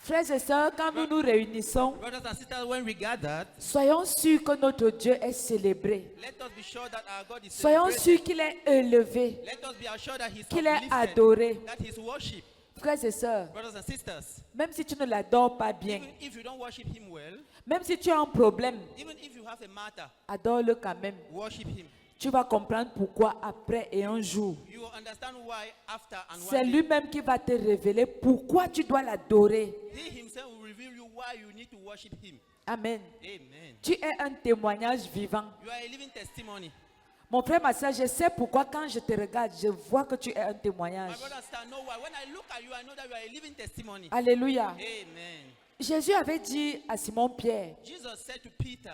Frères et sœurs, quand nous nous réunissons, Brothers and sisters, when we gather, soyons sûrs que notre Dieu est célébré. let us be sure that our God is Soyons celebrated. sûrs qu'il est élevé, Let us be assured that He's qu'il est uplifted, adoré. that He's worshipped. Frères et sœurs, Brothers and sisters, même si tu ne l'adores pas bien, even if you don't worship Him well, même si tu as un problème, even if you have a matter, adore-le quand même. worship Him. Tu vas comprendre pourquoi après et un jour. You will understand why after and C'est one day, lui-même qui va te révéler pourquoi tu dois l'adorer. He Himself will reveal you why you need to worship Him. Amen. Amen. Tu es un témoignage vivant. You are a living testimony. Mon frère, ma soeur, je sais pourquoi quand je te regarde, je vois que tu es un témoignage. My brother stand know why. When I look at you, I know that you are a living testimony. Alléluia. Amen. Jésus avait dit à Simon-Pierre, Jesus said to Peter,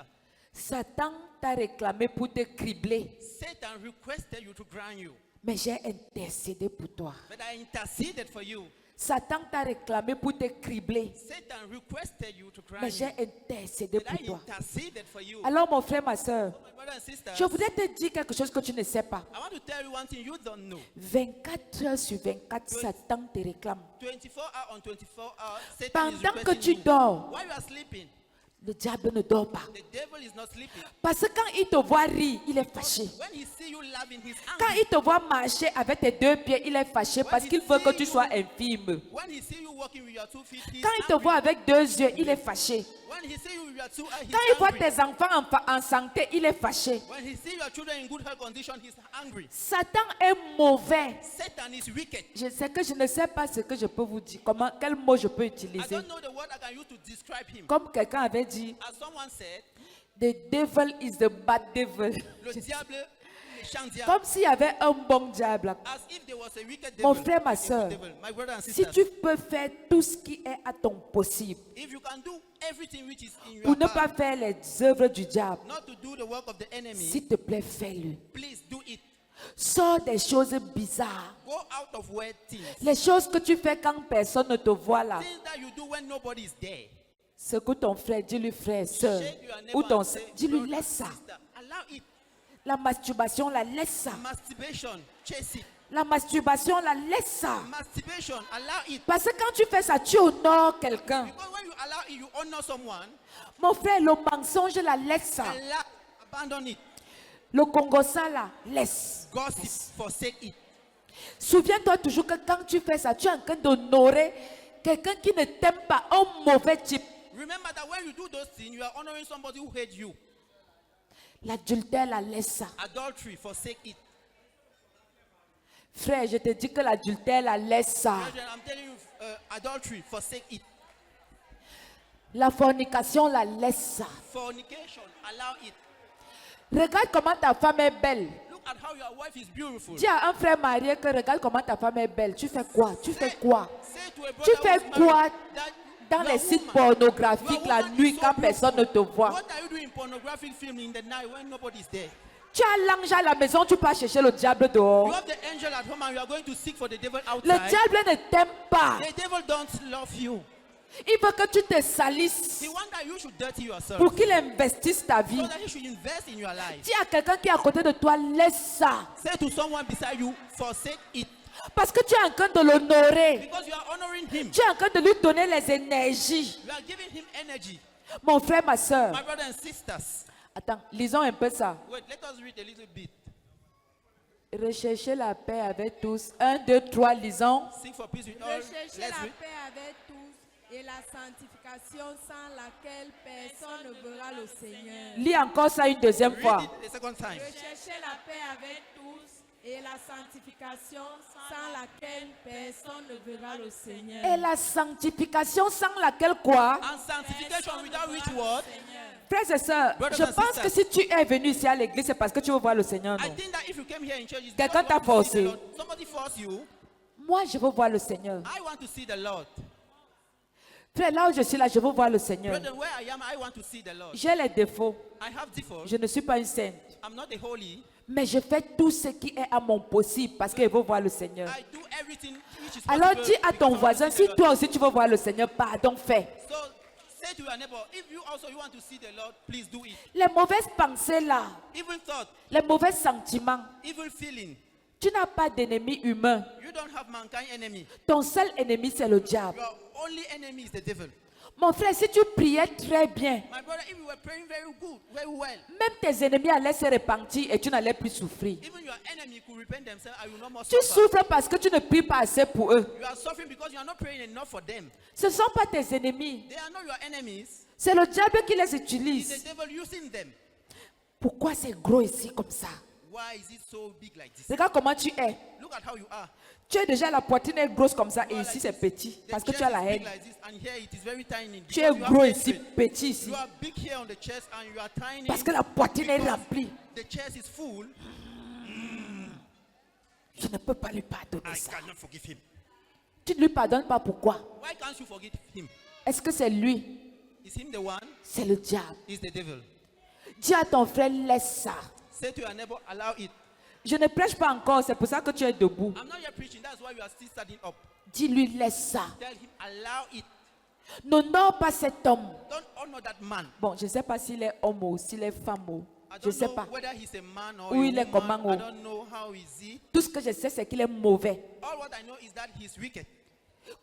Satan t'a réclamé pour te cribler, Satan requested you to ground you, mais j'ai intercédé pour toi. but I interceded for you. Satan t'a réclamé pour te cribler, Satan requested you to ground mais you, j'ai intercédé but pour I toi. interceded for you. Alors mon frère, ma soeur, My brother and sister, je voudrais te dire quelque chose que tu ne sais pas. I want to tell you one thing you don't know. 24 heures sur 24, Satan te réclame. 24 hours on 24 hours, Satan is Pendant que requesting tu you. dors, While you are sleeping, le diable ne dort pas. the devil is not sleeping. Parce que quand il te voit rire, il est fâché. When he see you laughing, he's Quand angry. il te voit marcher avec tes deux pieds, il est fâché parce qu'il veut que tu sois infime. When he see you walking with your 2 feet, he's Quand il te angry. voit avec deux yeux, il est fâché. When he see you with your 2 eyes, he's Quand il voit angry. tes enfants en santé, il est fâché. When he see your children in good health condition, he's angry. Satan est mauvais. Satan is wicked. Je sais que je ne sais pas ce que je peux vous dire. Comment, quel mot je peux I utiliser. don't know the word I can use to describe him. Comme quelqu'un avait dit, As someone said, the devil is the bad devil. le diable, méchant diable. Comme s'il y avait un bon diable. As if there was a wicked devil. Mon frère, ma a good soeur, devil. My brother and si sister, tu peux faire tout ce qui est à ton possible if you can do everything which is in pour your ne pas power, faire les œuvres du diable, not to do the work of the enemy, s'il te plaît, fais-le. please do it. Sors des choses bizarres. Go out of weird things. Les choses que tu fais quand personne ne te voit là. Things that you do when nobody is there. Secoue ton frère, dis-lui frère, soeur. Shake your neighbor Ou ton and say, dis-lui brother, laisse ça. sister, allow it. La masturbation, la laisse ça. Masturbation, chase it. La masturbation, la laisse ça. Masturbation, allow it. Parce que quand tu fais ça, tu honores quelqu'un. Because when you allow it, you honor someone. Mon frère, le mensonge, la laisse ça. Allow, abandon it. Le congossa, la laisse. Gossip, forsake it. Souviens-toi toujours que quand tu fais ça, tu es en train d'honorer quelqu'un qui ne t'aime pas, un mauvais type. Remember that when you do those things, you are honoring somebody who hates you. L'adultère, la laisse ça. Adultery, forsake it. Frère, je te dis que l'adultère, la laisse ça. Brethren, I'm telling you, adultery, forsake it. La fornication, la laisse ça. Fornication, allow it. Regarde comment ta femme est belle. Look at how your wife is beautiful. Dis à un frère marié que regarde comment ta femme est belle. Tu fais quoi? Tu fais quoi? Say to a brother Tu fais who's quoi married that dans your les sites woman- pornographiques your la woman nuit is so quand personne ne te voit? What are you doing in pornographic film in the night when nobody is there? Tu as l'ange à la maison, tu pars chercher le diable You dehors. have the angel at home and you are going to seek for the devil Le outside. diable ne t'aime pas. The devil don't love you. Il veut que tu te salisses He wants that you should dirty yourself. pour qu'il investisse ta vie. So that he should invest in your life. Dis à quelqu'un qui est à côté de toi, laisse ça. Say to someone beside you, forsake it. Parce que tu es en train de l'honorer. Because you are honoring him. Tu es en train de lui donner les énergies. You are giving him energy. Mon frère, ma soeur. My brothers and sisters. Attends, lisons un peu ça. Wait, let us read a little bit. Recherchez la paix avec tous. 1, 2, 3, lisons. Seek for peace with all. Recherchez Let's la read. paix avec tous et la sanctification sans laquelle personne ne verra le Seigneur. Lis encore ça une deuxième fois. Read it the second time. Recherchez la paix avec tous et la sanctification sans laquelle personne ne verra le Seigneur. Et la sanctification sans laquelle quoi? And sanctification without which word? Frères et sœurs, Brothers je and pense que si tu es venu ici à l'église, c'est parce que tu veux voir le Seigneur, I non? think that if you came here in church, it's Quelqu'un because you t'a want to see the forcé. Lord. Somebody forced you. Moi, je veux voir le Seigneur. I want to see the Lord. Frère, là où je suis là, je veux voir le Seigneur. Brethren, where I am, I want to see the Lord. J'ai les défauts. I have default. Je ne suis pas une sainte. I'm not a holy. Mais je fais tout ce qui est à mon possible parce que je veux voir le Seigneur. I do everything which is Alors possible dis à ton because I want voisin, to see si the Lord. toi aussi tu veux voir le Seigneur, pardon, fais. So say to your neighbor, if you also you want to see the Lord, please do it. Les mauvaises pensées là, Evil thought, les mauvais sentiments, evil feeling, Tu n'as pas d'ennemi humain. You don't have mankind enemy. Ton seul ennemi, c'est le diable. Your only enemy is the devil. Mon frère, si tu priais très bien, My brother, if you were praying very good, very well, même tes ennemis allaient se repentir et tu n'allais plus souffrir. even your enemy could repent themselves and you will not more Tu suffer. souffres parce que tu ne pries pas assez pour eux. You are suffering because you are not praying enough for them. Ce ne sont pas tes ennemis. They are not your enemies. C'est le diable qui les It's utilise. the devil using them. Pourquoi c'est gros ici comme ça? Why is it so big like this? Regarde comment tu es. Look at how you are. Tu es déjà, la poitrine est grosse comme ça et You are ici like c'est this. petit The parce que tu chest as la is big haine. like this, and here it is very tiny. Tu Because es you have gros hatred. ici, petit ici You are big here on the chest and you are tiny. parce que la poitrine est because remplie. the chest is full. Je ne peux pas lui pardonner I ça. cannot forgive him. Tu ne lui pardonnes pas pourquoi? Why can't you forgive him? Est-ce que c'est lui? Is him the one? C'est le diable. Is the devil? Dis à ton frère, laisse ça. Say to your neighbor, allow it. Je ne prêche pas encore, c'est pour ça que tu es debout. I'm not yet preaching. That's why you are still standing up. Dis-lui, laisse ça. Tell him, allow it. N'honore pas cet homme. Don't honor that man. Bon, je ne sais pas s'il est homme ou s'il est femme ou. I Je ne don't sais know pas. whether he's a man or Ou a il est woman. comment, I oh. don't know how is he. Tout ce que je sais, c'est qu'il est mauvais. All what I know is that he's wicked.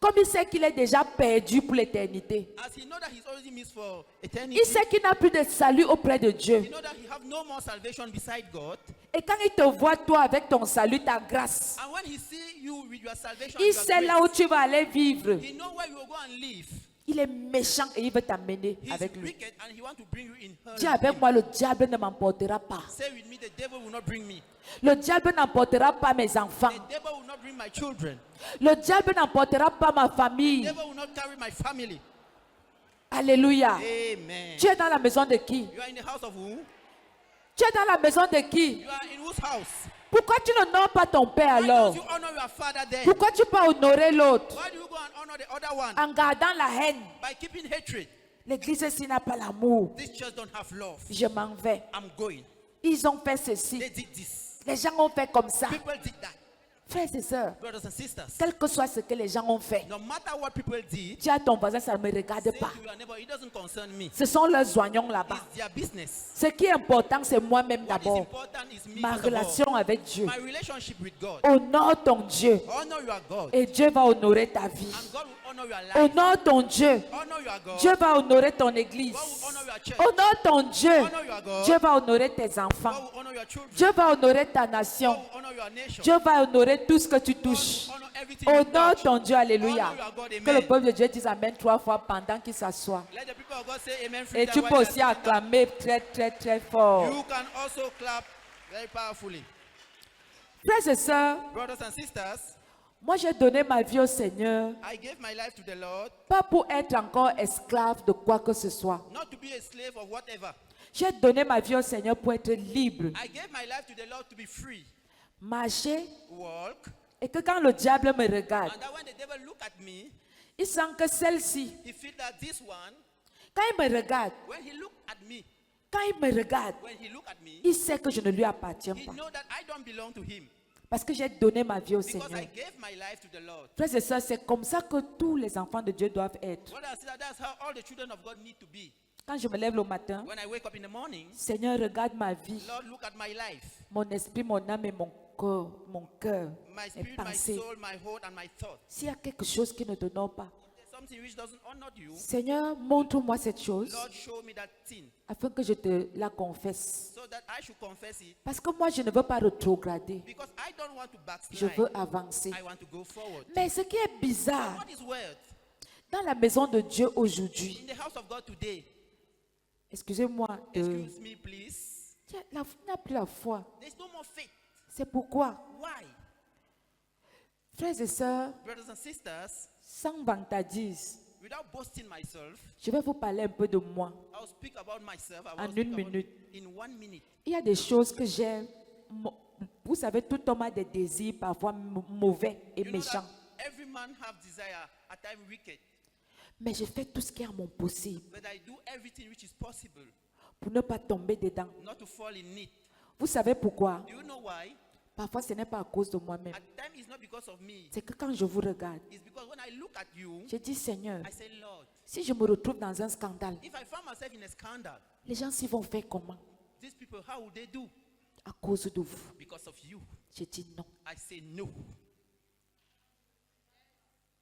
Comme il sait qu'il est déjà perdu pour l'éternité. As he know that he's already missed for eternity. Il sait qu'il n'a plus de salut auprès de He Dieu. know that he have no more salvation beside God. Et quand il te voit, toi, avec ton salut, ta grâce, And when he see you with your salvation, il your sait là où grace, tu vas aller vivre. he know where you will go and live. Il est méchant et il veut t'amener He's avec lui. wicked and he want to bring you in her. Dis avec moi, le diable ne m'emportera pas. Say with me, the devil will not bring me. Le diable n'emportera pas mes enfants. The devil will not bring my children. Le diable n'emportera pas ma The famille. devil will not carry my family. Alléluia. Amen. Tu es dans la maison de qui? You are in the house of who? Tu es dans la maison de qui? You are in whose house? Pourquoi tu n'honores pas ton père Why alors? don't you honor your father then? Pourquoi tu peux honorer l'autre Why do you go and honor the other one? en gardant la haine? By keeping hatred. L'église ici n'a pas l'amour. This church don't have love. Je m'en vais. I'm going. Ils ont fait ceci. They did this. Les gens ont fait comme ça. People did that. Frères et sœurs, Brothers and sisters. quel que soit ce que les gens ont fait, No matter what people did, dis à ton voisin, ça ne me regarde say pas. to your neighbor, it doesn't concern me. Ce sont leurs oignons là-bas. It's their business. Ce qui est important, c'est moi-même What is d'abord. important is me Ma first of all. relation avec Dieu. My relationship with God. Honore ton Dieu. Honor your God. Et Dieu va honorer ta vie. And God will honor your life. Honore ton Dieu. Honor your God. Dieu va honorer ton église. God will honor your church. Honore ton Dieu. Honor your God. Dieu va honorer tes God enfants. will honor your children. Dieu va honorer ta God nation. will honor your nation. Dieu va honorer tout ce que tu God touches. will honor everything you Honore touch. ton Dieu, alléluia. Honor your God, amen. Que le peuple de Dieu dise Amen 3 fois pendant qu'il s'assoit. Let the people of God say amen. free Et time tu while peux they aussi are sitting down. acclamer très très très fort. You can also clap very powerfully. Frères et sœurs, Brothers and sisters, moi j'ai donné ma vie au Seigneur, I gave my life to the Lord, pas pour être encore esclave de quoi que ce soit. not to be a slave of whatever. J'ai donné ma vie au Seigneur pour être libre, I gave my life to the Lord to be free, marcher, walk, et que quand le diable me regarde, and that when the devil look at me, il sent que celle-ci, he feel that this one, quand il me regarde, when he look at me, quand il me regarde, when he look at me, il sait que je ne lui appartiens he pas. know that I don't belong to him Parce que j'ai donné ma vie au because Seigneur. I gave my life to the Lord. Frères et sœurs, c'est comme ça que tous les enfants de Dieu doivent être. Brother and sister, that's how all the children of God need to be. Quand je me lève le matin, When I wake up in the morning, Seigneur, regarde ma vie, Lord, look at my life, mon esprit, mon âme et mon cœur, my mes spirit, my pensées. soul, my heart, and my thought. S'il y a quelque chose qui ne t'honore pas, There's something which doesn't honor you, Seigneur, montre-moi cette chose Lord, show me that thing afin que je te la confesse. so that I should confess it Parce que moi, je ne veux pas rétrograder. because I don't want to Je backslide. veux avancer. I want to go forward. Mais ce qui est bizarre, What is weird dans la maison de Dieu aujourd'hui, in the house of God today? excusez-moi, Excuse me, please. tu n'as plus la foi. There's no more faith. C'est pourquoi, Why? frères et sœurs, Brothers and sisters, sans vantardise, without boasting myself, je vais vous parler un peu de moi. I'll speak about myself. I En will speak une about minute. in 1 minute. Il y a des choses que j'ai. Vous savez, tout homme a des désirs parfois mauvais et You know méchants. that every man have desire, at times wicked, Mais je fais tout ce qui est à mon possible but I do everything which is possible pour ne pas tomber dedans. not to fall in it. Vous savez pourquoi? Do you know why? Parfois, ce n'est pas à cause de moi-même. At times it's not because of me. C'est que quand je vous regarde, It's because when I look at you, je dis Seigneur, I say, Lord, si je me retrouve dans un scandale, if I found myself in a scandal, les gens s'y vont faire comment? these people, how would they do? À cause de vous. Because of you. J'ai dit non. I say no.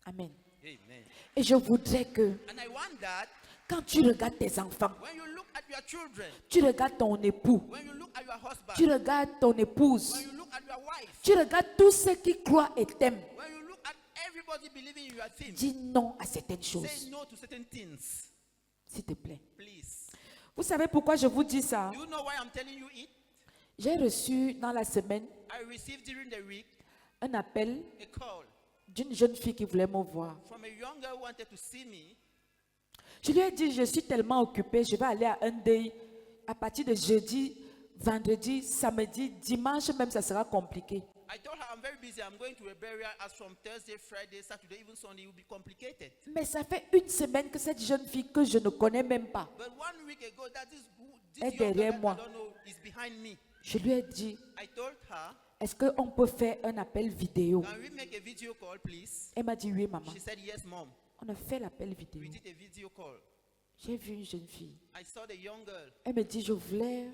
Amen. Amen. Et je voudrais que And I want that quand tu regardes tes enfants, when you look at your children, tu regardes ton époux, when you look at your husband, tu regardes ton épouse, when you look at your wife, tu regardes tous ceux qui croient et t'aiment, when you look at everybody believing in your thing, dis non à certaines say choses, no to certain things, s'il te plaît. please. Vous savez pourquoi je vous dis ça? Do you know why I'm telling you it? J'ai reçu dans la semaine I received during the week un appel a call d'une jeune fille qui voulait me voir. from a young girl who wanted to see me. Je lui ai dit, je suis tellement occupée, je vais aller à un deuil à partir de jeudi, vendredi, samedi, dimanche même, ça sera compliqué. I told her I'm very busy. I'm going to a burial as from Thursday, Friday, Saturday, even Sunday. It will be complicated. Mais ça fait une semaine que cette jeune fille que je ne connais même pas But 1 week ago, that is who est this young girl derrière that I moi. don't know is behind me. Je lui ai dit, I told her, est-ce qu'on peut faire un appel vidéo? can we make a video call, please? Elle m'a dit oui, maman. She said, yes, mom. On a fait l'appel We vidéo. did a video call. J'ai vu une jeune fille. I saw the young girl. Elle me dit, je voulais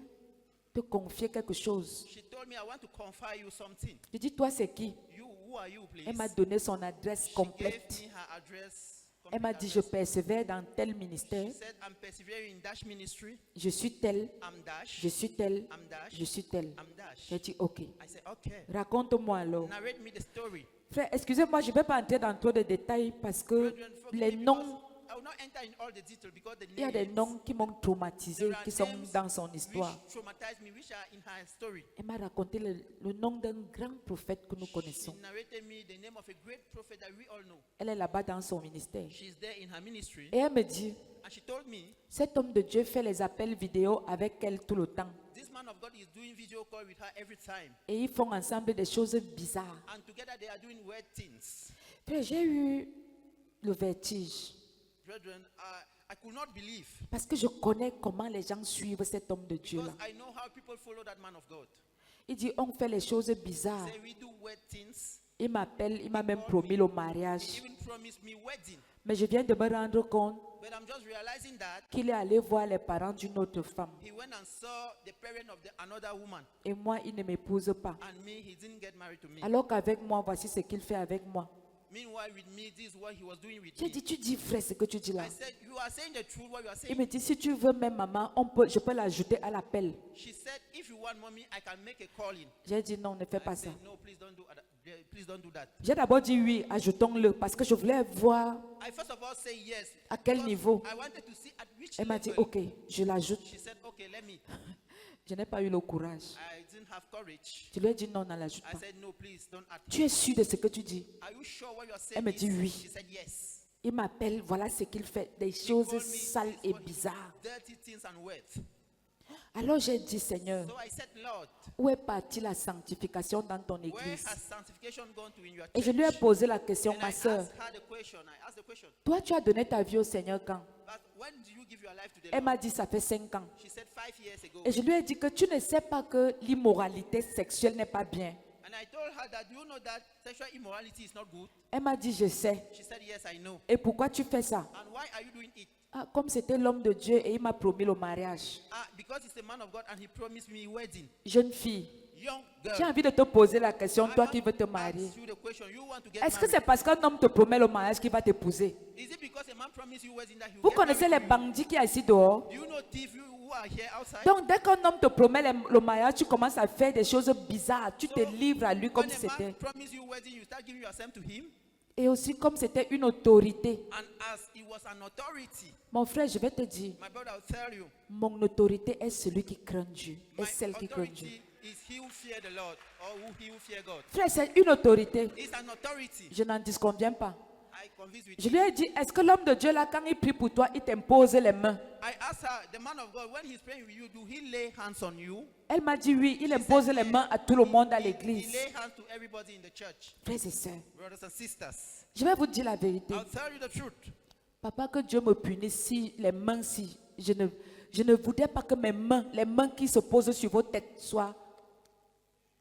te confier quelque chose. She told me, I want to confide you something. Je dis, toi, c'est qui? You, who are you, please? Elle m'a donné son adresse She complète. gave me her address. Elle m'a dit, je persévère dans tel ministère. She said, I'm persevering in Dash ministry. Je suis tel, I'm Dash. je suis tel, I'm Dash. je suis tel. I'm Dash. J'ai dit, ok. I said, okay. Raconte-moi alors. Narrate me the story. Frère, excusez-moi, je ne vais pas entrer dans trop de détails parce que Brethren, forgive les me noms, because I will not enter in all the details because the il y a des names, noms qui m'ont traumatisé, there are qui sont names dans son which histoire. traumatized me, which are in her story. Elle m'a raconté le nom d'un grand prophète que nous She connaissons. narrated me the name of a great prophet that we all know. Elle est là-bas dans son ministère. She's there in her ministry. Et elle me dit, And she told me, cet homme de Dieu fait les appels vidéo avec elle tout le temps. this man of God is doing video call with her every time. Et ils font ensemble des choses bizarres. And together they are doing weird things. Frère, j'ai eu le vertige Brethren, I could not believe parce que je connais comment les gens suivent cet homme de Dieu-là. because I know how people follow that man of God. Il dit, on fait les choses bizarres. Say we do weird things. Il m'appelle, il m'a même promis le He mariage. even promised me wedding. Mais je viens de me rendre compte But I'm just realizing that qu'il est allé voir les parents d'une autre femme. he went and saw the parent of another woman. Et moi, il ne m'épouse pas. And me, he didn't get married to me. Alors qu'avec moi, voici ce qu'il fait avec moi. Meanwhile, with me, this is what he was doing with J'ai me. dit, tu dis frère ce que tu dis là. I said, you are saying the truth, what you are Il saying. me dit, si tu veux même maman, je peux l'ajouter à l'appel. She said, if you want mommy, I can make a call in. J'ai dit, non, ne fais I pas ça. said, no, please don't do that. J'ai d'abord dit oui, ajoutons-le, parce que je voulais voir I first of all say yes. à quel because niveau. I wanted to see at which Elle m'a dit, level. ok, je l'ajoute. She said, okay, let me. Je n'ai pas eu le courage. I didn't have courage. Je lui ai dit, non, ne l'ajoute I pas. said, no, please don't add. Tu es sûr de ce que tu dis? Are you sure what you are saying? Elle me dit oui. She said yes. Il m'appelle, voilà ce qu'il fait, des He choses called me, sales this et what he- bizarres. dirty things and weird. Alors j'ai dit, Seigneur, So I said, Lord, où est partie la sanctification dans ton where église? has sanctification gone to in your Et je lui ai church? posé la question, And I ma asked soeur, her the question. I asked the question. toi tu as donné ta vie au Seigneur quand? But when do you give your life to the Elle Lord? m'a dit, ça fait 5 ans. She said 5 years ago. Et je lui ai dit que tu ne sais pas que l'immoralité sexuelle n'est pas bien. And I told her that, do you know that sexual immorality is not good? Elle m'a dit, je sais. She said, yes, I know. Et pourquoi tu fais ça? And why are you doing it? Ah, comme c'était l'homme de Dieu et il m'a promis le mariage. Because he's a man of God and he promised me a wedding. Jeune fille, Young girl. j'ai envie de te poser la question, I toi want qui veux te to marier. ask you the question. You want to get Est-ce que married? c'est parce qu'un homme te promet le mariage qu'il va t'épouser? Is it because a man promised you wedding that he will Vous get connaissez les married to you? bandits qui sont assis dehors? Do you know thieves who are here outside? Donc, dès qu'un homme te promet le mariage, tu commences à faire des choses bizarres. Tu te livres à lui comme When si a man c'était. promise you wedding, you start giving yourself to him. Et aussi comme c'était une autorité. And as he was an authority, Mon frère, je vais te dire, my brother will tell you, mon autorité est celui qui craint Dieu. my Est celle qui craint Dieu. authority is he who fear the Lord or he who fear God. Frère, c'est une autorité. It's an authority. Je n'en disconviens pas. I convinced with Je you. lui ai dit, est-ce que l'homme de Dieu là, quand il prie pour toi, il t'impose les mains? I asked her, the man of God, when he's praying with you, do he lay hands on you? Elle m'a dit oui, il impose les mains à tout le monde à He l'église. lay hands to everybody in the church. Frères et sœurs, Brothers and sisters, je vais vous dire la vérité. I'll tell you the truth. Papa, que Dieu me punisse si les mains, si je ne voudrais pas que mes mains, les mains qui se posent sur vos têtes soient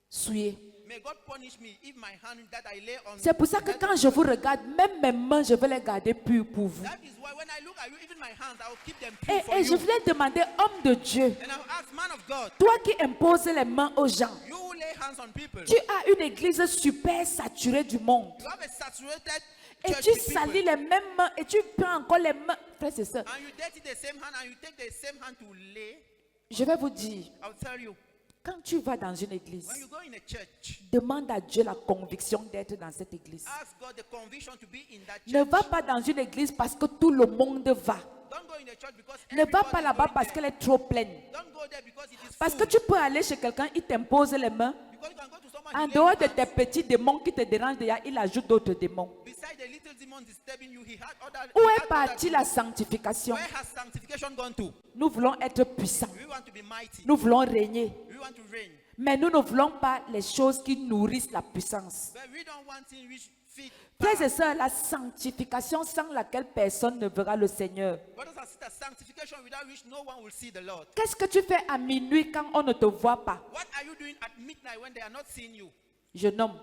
souillées. May God punish me if my hand that I lay on. C'est pour ça que quand je vous regarde, même mes mains, je vais les garder pures pour vous. That is why when I look at you, even my hands, I will keep them pure for Et je you. voulais demander, homme de Dieu, And I will ask, man of God, toi qui imposes les mains aux gens, you who lay hands on people. tu as une église super saturée du monde. You have a saturated Et church tu with people. salis les mêmes mains et tu prends encore les mains. Frères et sœurs, And you dirty the same hand and you take the same hand to lay. je vais vous dire, I'll tell you, quand tu vas dans une église, when you go in a church, demande à Dieu la conviction d'être dans cette église. ask God the conviction to be in that Ne church. va pas dans une église parce que tout le monde va. Don't go in the church because Ne va everybody pas is là-bas going parce there. qu'elle est trop pleine. Don't go there because it is Parce que full. tu peux aller chez quelqu'un, il t'impose les mains. Because you can go to someone En he lay dehors his de hands. tes petits démons qui te dérangent déjà, il ajoute d'autres démons. Beside the little demon disturbing you, he had other. Où he est had other partie la demons. sanctification? Where has sanctification gone to? Nous voulons être puissants. We want to be mighty. Nous voulons régner. We want to reign. Mais nous ne voulons pas les choses qui nourrissent la puissance. But we don't want things which feed Frères power. et sœurs, la sanctification sans laquelle personne ne verra le Seigneur. Brothers and sisters, sanctification without which no one will see the Lord. Qu'est-ce que tu fais à minuit quand on ne te voit pas? What are you doing at midnight when they are not seeing you? Jeune homme,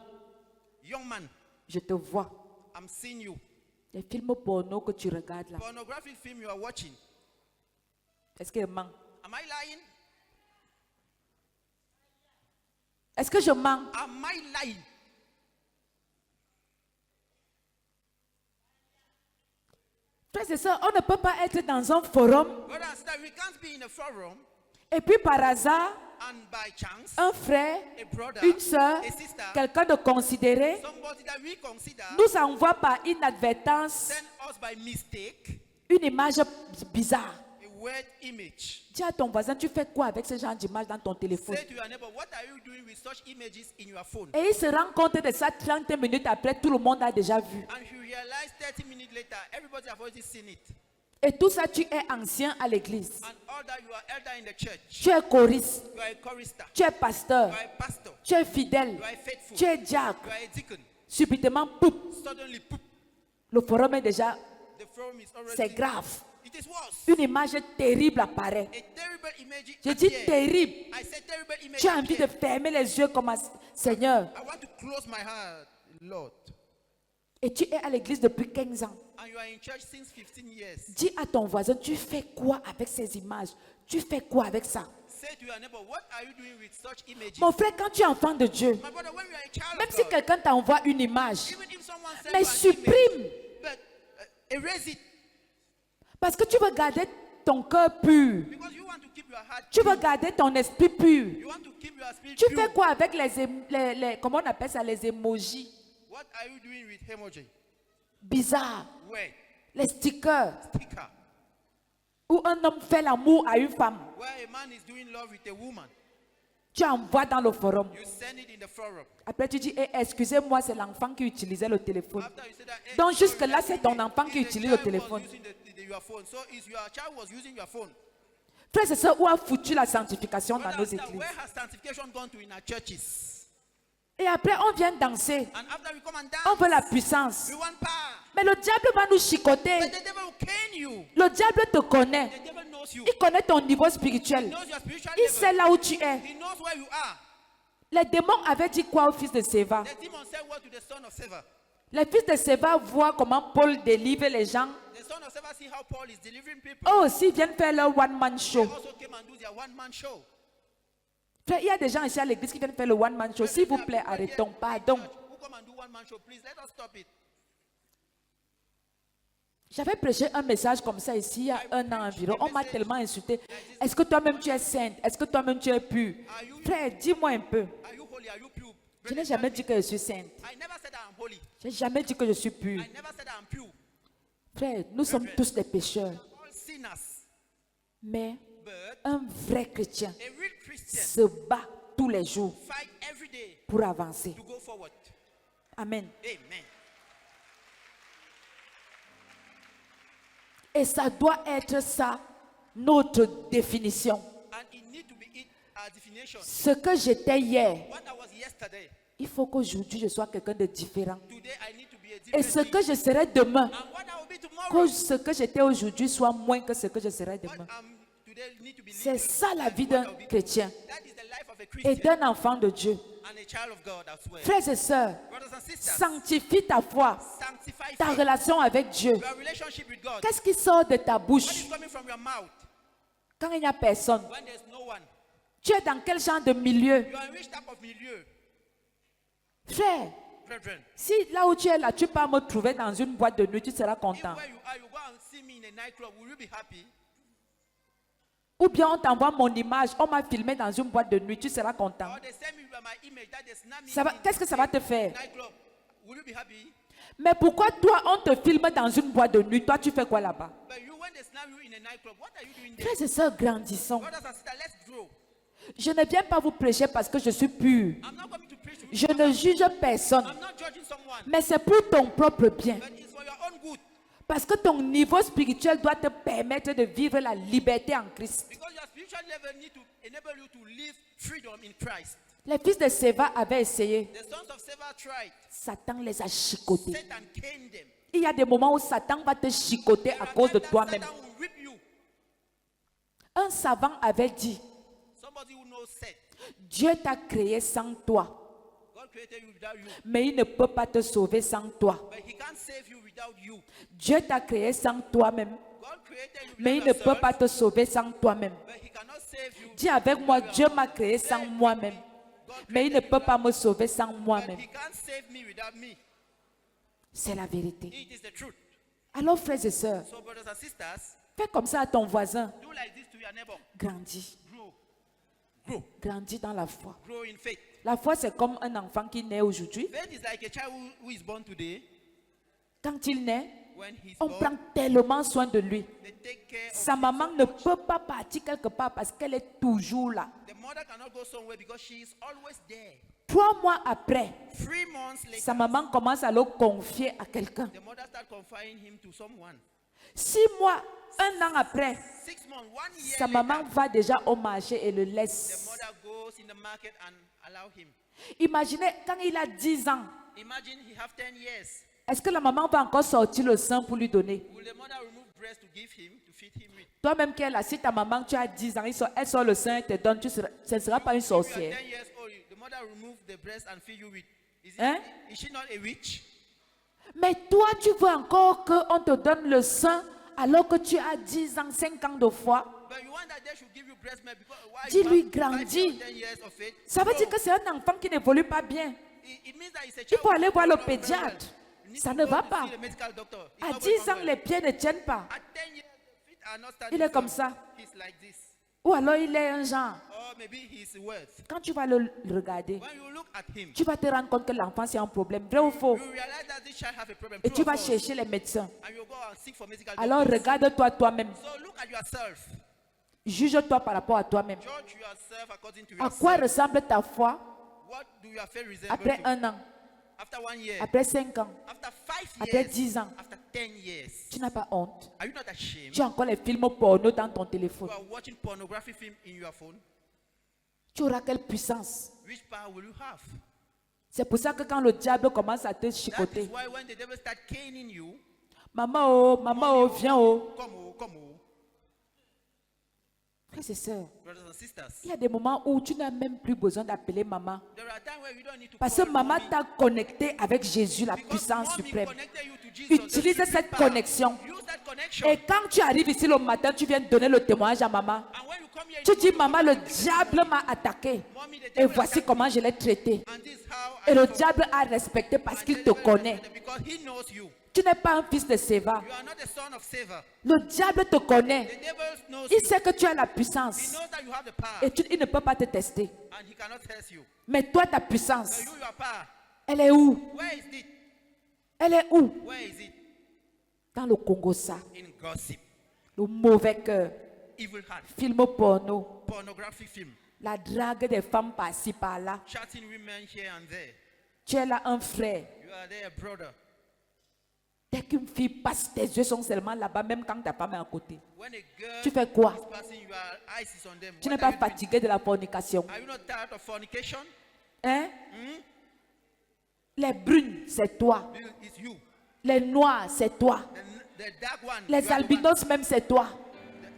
Young man, je te vois. I'm seeing you. Les films porno que tu regardes là, Pornographic film you are watching. est-ce que je mens? Am I lying? Est-ce que je mens? Am I lying? Frères et sœurs, on ne peut pas être dans un forum Brothers and sisters, we can't be in a forum et puis par hasard, and by chance, un frère, a brother, une sœur, a sister, quelqu'un de considéré somebody that we consider nous envoie par inadvertance send us by mistake une image bizarre. a word image. Dis à ton voisin, tu fais quoi avec ce genre d'image dans ton téléphone? Say to your neighbor, what are you doing with such images in your phone? Et il se rend compte de ça 30 minutes après, tout le monde a déjà vu. And you realize 30 minutes later, everybody have already seen it. Et tout ça, tu es ancien à l'église. And all that you are elder in the church. Tu es choriste, You are a chorister. tu es pasteur, You are a pastor. tu es fidèle, You are a faithful. tu es You diacre. are a deacon. Subitement, poup, Suddenly, poop, le forum est déjà, the forum is c'est already. grave. It is worse. Une image terrible apparaît. A terrible image. Je dis appeared. terrible. I said terrible image. Tu as envie de appeared. fermer les yeux comme Seigneur. I want to close my heart, Lord. Et tu es à l'église depuis 15 ans. And you are in church since 15 years. Dis à ton voisin, tu fais quoi avec ces images? Tu fais quoi avec ça? Say to your neighbor, what are you doing with such images? Mon frère, quand tu es enfant de Dieu, My brother, when you are a child même of si God, quelqu'un t'envoie une image, even if someone sends mais you an supprime. image, but erase it Parce que tu veux garder ton cœur pur. because you want to keep your heart Tu pure. veux garder ton esprit pur. You want to keep your spirit Tu pure. fais quoi avec comment on appelle ça, les emojis What are you doing with emoji? bizarres, Where? les stickers, Sticker. où un homme fait l'amour à une femme. Where a man is doing love with a woman. Tu envoies dans le forum. You send it in the forum. Après, tu dis, eh, excusez-moi, c'est l'enfant qui utilisait le téléphone. After you say that, hey, Donc, sorry, jusque-là, c'est ton enfant qui if the utilise le child téléphone. was using your phone. So is your child was using your phone. Frère, c'est ça où a foutu la sanctification dans Brother nos and sister, églises. where has sanctification gone to in our churches? Et après, on vient danser. And after we come and On dance, veut la puissance. we want power. Mais le diable va nous chicoter. But the devil will cane you. Le diable te connaît. The devil knows you. Il connaît ton niveau He spirituel. knows your spiritual Il sait level. là où tu es. He knows where you are. Les démons avaient dit quoi au fils de Séva? The demon said what to the son of Seva? Les fils de Séva voient comment Paul délivre les gens. The son of Seva see how Paul is delivering people. Eux aussi viennent faire leur one-man They show. also came and do their one-man show. Frère, il y a des gens ici à l'église qui viennent faire le one-man show. S'il vous plaît, arrêtons. Pardon. Who come and do one-man show? Please let us stop it. J'avais prêché un message comme ça ici il y a un an environ. On m'a tellement insulté. Est-ce que toi-même tu es sainte? Est-ce que toi-même tu es pure? Frère, dis-moi un peu. Are you holy? Are you pure? Je n'ai jamais dit que je suis sainte. I never said I am holy. Je n'ai jamais dit que je suis pure. I never said I am pure. Frère, nous sommes tous des pécheurs. All sinners. Mais But un vrai chrétien a real Christian se bat tous les jours fight every day pour avancer. to go forward. Amen. Amen. Et ça doit être ça, notre définition. And it need to be our definition. Ce que j'étais hier, What I was yesterday, il faut qu'aujourd'hui je sois quelqu'un de différent. today I need to be a Et different ce thing. que je serai demain, And what I will be tomorrow, que ce que j'étais aujourd'hui soit moins que ce que je serai what demain. today need to be C'est little ça la than vie what d'un I will be chrétien. That is the life of a et Christian d'un enfant de Dieu. and a child of God as well. Frères et sœurs, Brothers and sisters, sanctifie ta foi, sanctify ta faith, relation avec Dieu. your relationship with God. Qu'est-ce qui sort de ta What bouche is coming from your mouth quand il n'y a personne? when there's no one? Tu es dans quel genre de milieu? You are in which type of milieu? Frère, Brethren, si là où tu es là, tu peux me trouver dans une boîte de nuit, tu seras if content. where you are, you go and see me in a nightclub, will you be happy? Ou bien on t'envoie mon image, on m'a filmé dans une boîte de nuit, tu seras content. Or they send me my image that they snap me in Qu'est-ce que ça va te faire? nightclub. Will you be happy? Mais pourquoi toi, on te filme dans une boîte de nuit? Toi, tu fais quoi là-bas? But you, when they snap you in a nightclub, what are you doing there? Frères et sœurs, grandissons. Brothers and sisters, let's grow. Je ne viens pas vous prêcher parce que je suis pur. I'm not coming to preach to you. Je ne juge personne. I'm not judging someone, Mais c'est pour ton propre bien. but it's for your own good. Parce que ton niveau spirituel doit te permettre de vivre la liberté en Christ. Because your spiritual level need to enable you to live freedom in Christ. Les fils de Séva avaient essayé. The sons of Seva tried. Satan les a chicotés. Satan caned them. Il y a des moments où Satan va te chicoter There à are cause de times that toi-même. Satan will whip you. Un savant avait dit, Somebody who knows said, Dieu t'a créé sans toi, God created you without you, mais il ne peut pas te sauver sans toi. but He can't save you without you. Dieu t'a créé sans toi-même, God created you mais il without ne peut yourself, pas te sauver sans toi-même. but He cannot save you. Dis avec moi, Dieu m'a créé sans moi-même, mais il ne peut pas me sauver sans But moi-même. He can't save me without me. C'est la vérité. It is the truth. Alors, frères et sœurs, So, brothers and sisters, fais comme ça à ton voisin. do like this to your neighbor. Grandis. Grow. Grow. Grandis dans la foi. Grow in faith. La foi, c'est comme un enfant qui naît aujourd'hui. Faith is like a child who is born today. Quand il naît, When he's on born, prend tellement soin de lui. they take care of Sa him maman so ne much. peut pas partir quelque part parce qu'elle est toujours là. The mother cannot go somewhere because she is always there. 3 mois après, 3 months later, sa maman commence à le confier à quelqu'un. the mother start confiding him to someone. 6 mois, 1 an après, 6 months, 1 year sa maman later, va déjà au marché et le the laisse. mother goes in the market and allow him. Imaginez quand il a 10 ans, Imagine he have 10 years. est-ce que la maman va encore sortir le sein pour lui donner? Will the mother remove breast to give him, to feed him with? Toi-même qui es là, si ta maman, tu as 10 ans, elle sort le sein et te donne, ce ne sera pas une If you are sorcière. 10 years old, the mother remove the breast and feed you with. Hein? Is she not a witch? Mais toi, tu veux encore qu'on te donne le sein alors que tu as 10 ans, 5 ans de foi? But you want that they should give you breast milk because why Dis-lui, you have 5 grandis. years, 10 years of faith? Ça veut No. dire que c'est un enfant qui n'évolue pas bien. It means that it's a Il child faut who aller is voir le not very well. pédiatre. You need Ça to ne go va to pas. see the medical doctor. It's À not 10 going ans, well. les pieds ne tiennent pas. At 10 years, the feet are not Il standing est comme firm. ça. He's like this. Ou alors il est un genre. Or maybe he's worth. Quand tu vas le regarder, When you look at him, tu vas te rendre compte que l'enfant c'est un problème. Vrai ou faux? you realize that this child have a problem. Et True tu or vas false? chercher les médecins. And you go and seek for medical Alors doctors. regarde-toi toi-même. So look at yourself. Juge-toi par rapport à toi-même. Judge yourself according to À yourself. quoi ressemble ta foi What do your faith resemble après to? 1 an, After 1 year, après 5 ans? after 5 après years, 10 ans? after 10 years, Tu n'as pas honte. are you not ashamed? Tu as encore les films porno dans ton téléphone. You are watching pornography film in your phone. Tu auras quelle puissance? Which power will you have? C'est pour ça que quand le diable commence à te That is chicoter, why when the devil start caning you, maman oh, viens oh. come on, Frères et sœurs, brothers and sisters. il y a des moments où tu n'as même plus besoin d'appeler maman. There are times where you don't need to Parce que call maman mommy, t'a connecté avec Jésus, la because puissance mommy suprême. connected you to Jesus, the Utilise supreme cette power. connexion. Use that connection. Et quand tu arrives ici le matin, tu viens donner le témoignage à maman. And when you come here, Tu you dis, go, maman, le diable m'a attaqué. mommy, the Et devil voici attacked comment je l'ai traité. me, and this is how Et I le overcome. diable a respecté parce And qu'il the te devil connaît. respected because he knows you. Tu n'es pas un fils de Séva. You are not the son of Seva. Le diable te connaît. The devil knows Il you. sait que tu as la He puissance. knows that you have the power, Et il ne peut pas te tester. and he cannot test you. Mais toi, ta But puissance, you, your power, elle est où? where is it? Elle est où? Where is it? Dans le Congo, ça. In gossip, Le mauvais cœur. evil heart, Film porno. pornography film, La drague des femmes par-ci, par-là. chatting women here and there. Tu es là un frère. You are there, brother. Dès qu'une fille passe, tes yeux sont seulement là-bas, même quand ta femme est à côté. When a girl Tu fais quoi? is passing, your eyes is on them. Tu What n'es are pas you doing? fatigué de la fornication. Are you not tired of fornication? Hein? Les brunes, c'est toi. It's you. Les noirs, c'est toi. The dark one. Les you are the one. albinos, même, c'est toi.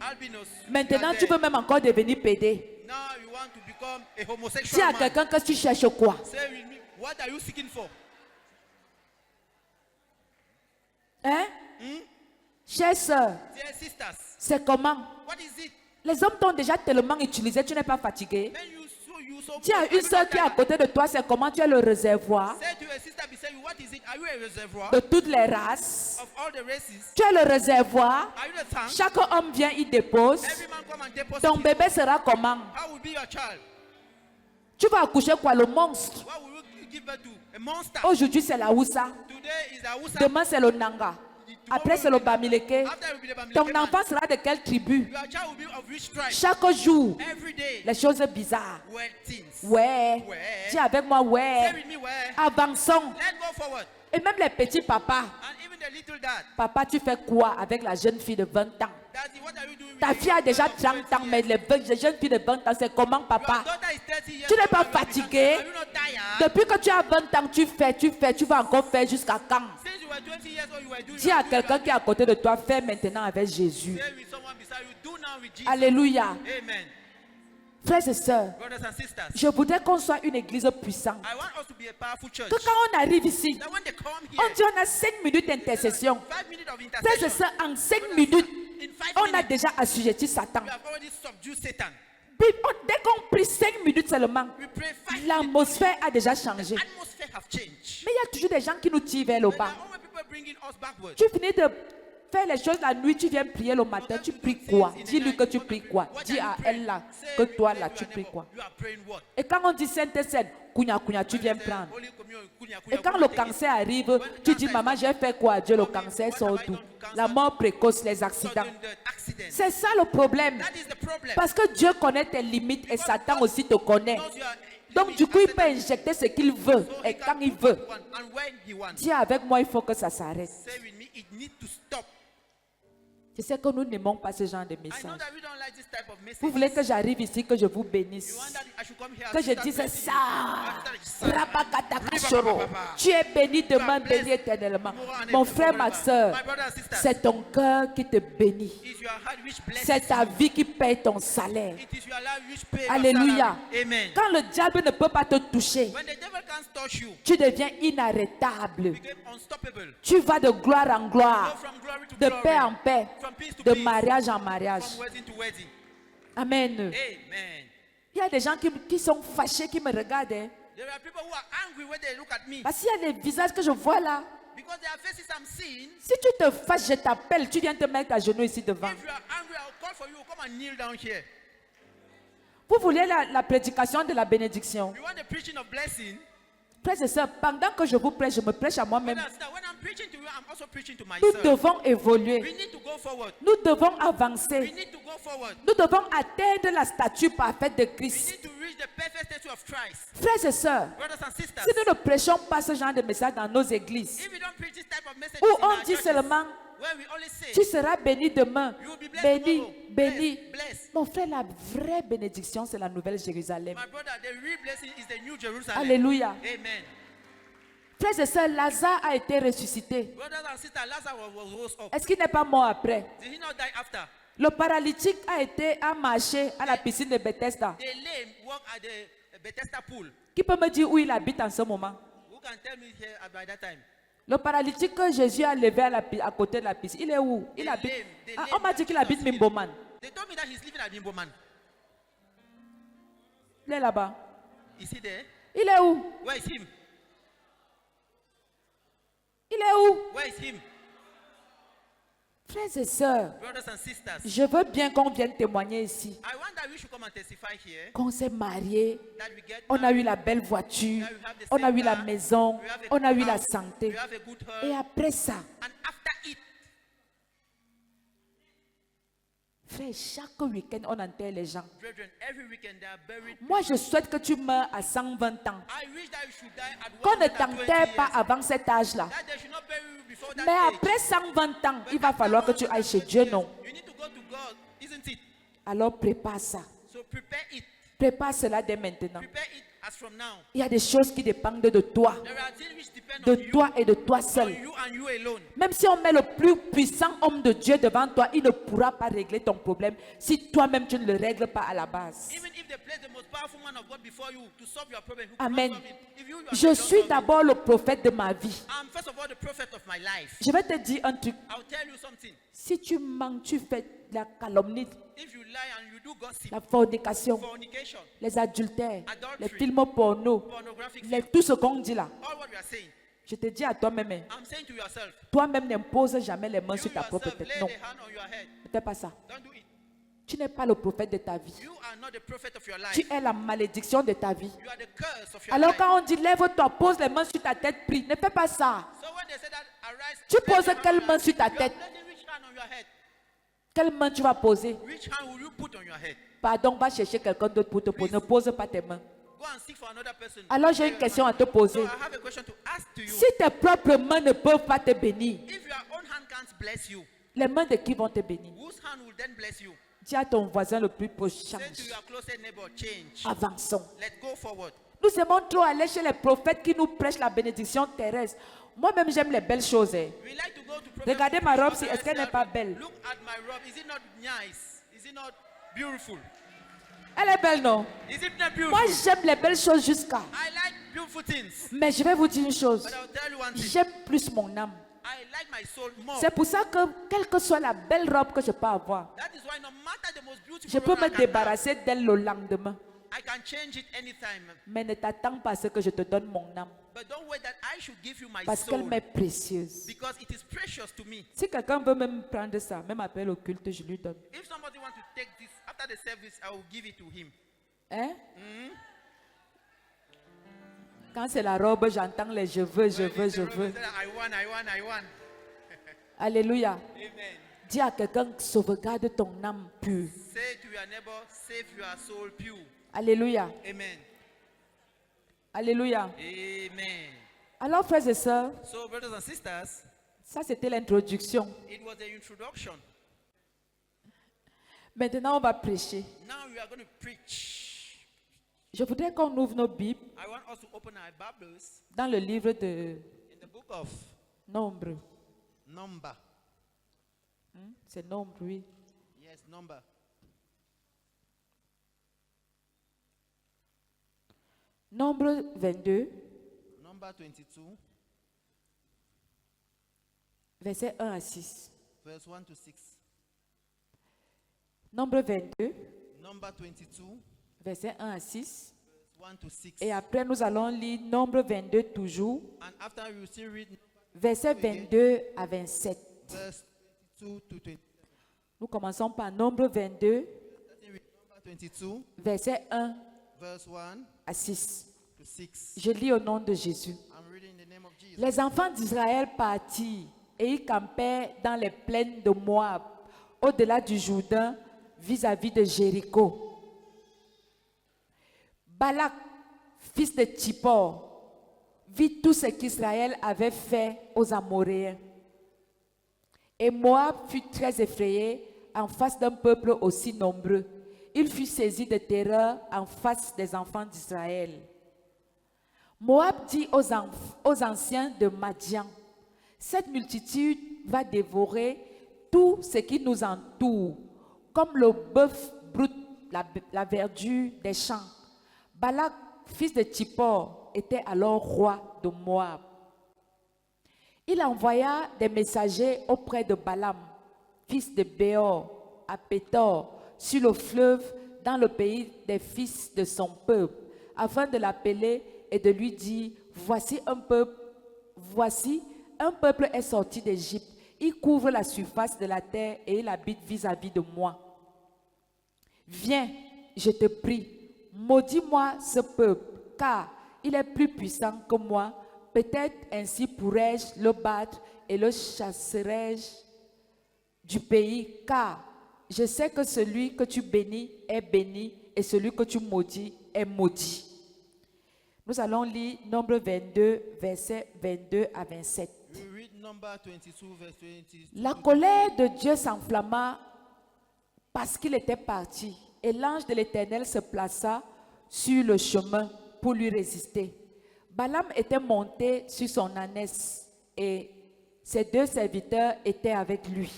The albinos. you Maintenant, are tu there. veux même encore devenir pédé. Now you want want to become a Dis homosexual à man. quelqu'un que tu cherches quoi? Say with me, what are you seeking for? Hein? Chers sœurs, Dear sisters, c'est comment? what is it? Les hommes t'ont déjà tellement utilisé, tu n'es pas fatigué. When you so Dis à much, une sœur qui est à côté de toi, c'est comment tu es le réservoir say to a sister beside you, what is it? Are you a reservoir de toutes les races. of all the races? Tu es le réservoir. Are you the tank? Chaque homme vient, il dépose. Every man come and deposit Ton his bébé own. sera comment? How will be your child? Tu vas accoucher quoi? Le monstre. What will you give birth to? A monster. Aujourd'hui, c'est la Houssa. Today is a Hausa. Demain, c'est le Nanga. Après, c'est le Bamileke. After it will be the Bamileke Ton man. enfant sera de quelle tribu? Your child will be of which tribe? Chaque jour, Every day. les choses bizarres. Weird things. Ouais. Ouais. Dis avec moi, Say ouais. with me where? Avançons. Let's go forward. Et même les petits papas. And even the little dad. Papa, tu fais quoi avec la jeune fille de 20 ans? Daddy, what are you doing with Ta the fille a déjà girl of 30 ans, 20 mais years? les jeunes filles de 20 ans, c'est comment, Your papa? daughter is 30 years Tu n'es old pas and you become- fatigué? Are you not tired? Depuis que tu as 20 ans, tu vas encore faire jusqu'à quand? Since you were 20 years old, you were doing. Dis à quelqu'un qui est à côté de toi, fais maintenant avec Jésus. Say with someone beside you, do now with Jesus. Alléluia. Amen. Frères et sœurs, Brothers and sisters, je voudrais qu'on soit une église puissante. I want us to be a powerful church. Que quand on arrive ici, That when they come on here, dit on a 5 minutes d'intercession. 5 minutes of Frères et intercession, sœurs, en 5 minutes, in 5 on a minutes, déjà assujetti Satan. we have already subdued Satan. Dès qu'on prie 5 minutes seulement, We pray 5 minutes. l'atmosphère a déjà changé. Atmosphere have changed. Mais il y a toujours des gens qui nous tirent vers le But there bas. are always people bringing us backward. Tu finis de faire les choses la nuit, tu viens prier le matin, tu pries quoi? Dis-lui que tu pries quoi? Dis à elle là que toi là, tu pries quoi? You are praying what? Et quand on dit Sainte Seine, Kounya Kounya, tu viens prendre. Holy Communion, kunya, Et kunya, quand kunya, le take it. cancer arrive, tu dis maman, j'ai fait quoi à Dieu? Le cancer sort d'où? La mort précoce, les accidents. Sudden death, accident. C'est ça le problème. That is the problem. Parce que Dieu connaît tes limites et Satan aussi te connaît. Because you are Donc du coup, il peut injecter ce qu'il veut so et he quand can il put veut. what he wants and when he wants. Dis avec moi, il faut que ça s'arrête. Say with me, it needs to stop. Je sais que nous n'aimons pas ce genre de I know message. that we don't like this type of message. Vous voulez que j'arrive ici, que je vous bénisse. You want that I should come here Que and je start dise blessing ça. you. Rabakatakashoro. Tu es béni demain, béni éternellement. Mon frère, ma soeur, My brother and sister, c'est ton cœur qui te bénit. it's your heart which blesses C'est ta you. vie qui paye ton salaire. It is your life which pays your Alléluia. salary. Amen. Quand le diable ne peut pas te toucher, When the devil can't touch you, tu deviens inarrêtable. you become unstoppable. Tu vas de gloire en Go gloire, from glory to de glory. paix en paix, From peace to de peace. mariage en mariage. From wedding to wedding. Amen. Amen. Il y a des gens qui sont fâchés, qui me regardent. Hein. There are people who are angry when they look at me Parce qu'il y a des visages que je vois là. because there are faces I'm seeing. Si tu te fâches, je t'appelle, tu viens te mettre à genoux ici devant. If you are angry, I'll call for you. Come and kneel down here. Vous voulez la prédication de la bénédiction? You want the preaching of blessing? Frères et sœurs, pendant que je vous prêche, je me prêche à moi-même. Brother and sister, when I'm preaching to you, I'm also preaching to Nous myself. devons évoluer. We need to go forward. Nous devons We avancer. need to go forward. Nous devons atteindre la statue parfaite de We Christ. need to reach the perfect statue of Christ. Frères et sœurs, Brothers and sisters, si nous ne prêchons pas ce genre de message dans nos églises, if we don't preach this type of message où in on our dit churches, seulement, where we only say, tu seras béni demain, you will be blessed béni, tomorrow, béni. blessed, blessed. Mon frère, la vraie bénédiction, c'est la nouvelle Jérusalem. My brother, the real blessing is the new Jerusalem. Alléluia. Amen. Frères et sœurs, Lazare a été ressuscité. Brothers and sisters, Lazarus was rose up. Est-ce qu'il n'est pas mort après? Did he not die after? Le paralytique a marché à la piscine de Bethesda. The lame walk at the Bethesda pool. Qui peut me dire où il habite en ce moment? Who can tell me here by that time? Le paralytique que Jésus a levé à côté de la piscine, il est où? Il habite. Ah, on m'a dit qu'il habite Mimboman. They told me that he's living at Bimboman. Il est là-bas. Is he there? Il est où? Where is him? Il est où? Where is him? Frères et sœurs, Brothers and sisters, je veux bien qu'on vienne témoigner ici. I want that we should come and testify here Qu'on s'est mariés, that we get on a eu la belle voiture, on a eu la maison, on a eu la santé. we have a good Et health, après ça, and after it, frère, chaque week-end, on enterre les gens. brethren, every weekend they are buried. Moi, je souhaite que tu meurs à 120 ans. I wish that you should die at Qu'on ne 120 t'enterre pas years. avant cet âge-là. That they should not bury you before that Mais age. après 120 ans, il va falloir que tu ailles chez Dieu, non? You need to go to God, isn't it? Alors prépare ça. So prepare it. Prépare cela dès maintenant. Prepare it As from now, il y a des choses qui dépendent de toi. there are things which depend De on you, toi et de toi on seul. you and you alone. Même si on met le plus puissant homme de Dieu devant toi, il ne pourra pas régler ton problème si toi-même tu ne le règles pas à la base. Even if they place the most powerful man of God before you to solve your problem, who Amen. cannot solve it. If you Je yourself don't suis solve it, d'abord le prophète de ma vie. I'm first of all the prophet of my life. Je vais te dire un truc. I'll tell you something. Si tu mens, tu fais la calomnie, If you lie and you do gossip, la fornication, fornication, les adultères, Adultery, les films porno, pornographic tout ce qu'on dit là, all what we are saying, je te dis à toi-même, I'm saying to yourself, toi-même n'impose jamais les mains you sur ta propre yourself lay tête. Non, the hand on your head. ne fais pas ça. Don't do it. Tu n'es pas le prophète de ta vie. You are not the prophet of your life. Tu es la malédiction de ta vie. You are the curse of your Alors life. quand on dit lève-toi, pose les mains sur ta tête, prie, ne fais pas ça. So when they say that, arise, Tu place poses your hand quelle on main your sur ta head, you are tête? placing which hand on your head? Quelle main tu vas poser? Which hand will you put on your head? Pardon, va chercher quelqu'un d'autre pour te poser. Ne pose pas tes mains. Go and seek for another person. Alors j'ai une question à te So poser. I have a question to ask to you. Si tes propres mains ne peuvent pas te bénir, If your own hand can't bless you, les mains de qui vont te bénir? whose hand will then bless you? Dis à ton voisin le plus proche, Say to change. your closest neighbor, change. Avançons. Let's go forward. Nous aimons trop aller chez les prophètes qui nous prêchent la bénédiction terrestre. Moi-même, j'aime les belles choses. We like to go to prophets Regardez who ma preach robe, on si- the est-ce qu'elle n'est rest pas of it. belle? Look at my robe. Is it not nice? Is it not beautiful? Elle est belle, non? Is it not beautiful? Moi, j'aime les belles choses jusqu'à. I like beautiful things. Mais je vais vous dire une chose. But I'll tell you one thing. J'aime plus mon âme. I like my soul more. C'est pour ça que, quelle que soit la belle robe que je peux avoir, That is why no matter the most beautiful je peux robe I me can have, débarrasser d'elle le lendemain. I can change it anytime. Mais ne t'attends pas à ce que je te donne mon âme. But don't wait that I should give you my Parce qu'elle soul. m'est précieuse. Because it is precious to me. Si quelqu'un veut même prendre ça, même appel au culte, je lui donne. If somebody wants to take this after the service, I will give it to him. Hein? Quand c'est la robe, j'entends les je veux, je When veux, it's the je robe, veux. you say, I want, I want, I want. Alléluia. Amen. Dis à quelqu'un, sauvegarde ton âme pure. Say to your neighbor, save your soul pure. Alléluia. Amen. Alléluia. Amen. Alors, frères et sœurs, So, brothers and sisters, ça c'était l'introduction. it was the introduction. Maintenant, on va prêcher. Now we are going to preach. Je voudrais qu'on ouvre nos Bibles I want us to open our Bibles dans le livre de in the book of Nombre. Number. C'est Nombre, oui. Yes, Number. Nombre 22, Number 22, versets 1 à 6. verse 1 to 6. Nombre 22, Number 22, versets 1 à 6. verse 1 to 6. Et après, nous allons lire Nombre 22 toujours, And after you still read versets 22 à 27. verse 22 to 20. Nous commençons par Nombre 22, Starting with Number 22, versets 1 verse 1 à 6. to 6. Je lis au nom de Jésus. I'm reading in the name of Jesus. Les enfants d'Israël partirent et ils campaient dans les plaines de Moab, au-delà du Jourdain, vis-à-vis de Jéricho. Balak, fils de Tsippor, vit tout ce qu'Israël avait fait aux Amoréens. Et Moab fut très effrayé en face d'un peuple aussi nombreux. Il fut saisi de terreur en face des enfants d'Israël. Moab dit aux anciens de Madian, cette multitude va dévorer tout ce qui nous entoure, comme le bœuf brute la verdure des champs. Balak, fils de Tsippor, était alors roi de Moab. Il envoya des messagers auprès de Balaam, fils de Béor, à Pétor, sur le fleuve, dans le pays des fils de son peuple, afin de l'appeler et de lui dire, voici un peuple est sorti d'Égypte. Il couvre la surface de la terre et il habite vis-à-vis de moi. Viens, je te prie, maudis-moi ce peuple, car il est plus puissant que moi. Peut-être ainsi pourrais-je le battre et le chasserai-je du pays, car je sais que celui que tu bénis est béni et celui que tu maudis est maudit. Nous allons lire Nombre 22, versets 22 à 27. We read Number 22, verse 22. La colère de Dieu s'enflamma parce qu'il était parti, et l'ange de l'Éternel se plaça sur le chemin. pour lui résister. Balaam était monté sur son ânesse et ses 2 serviteurs étaient avec lui.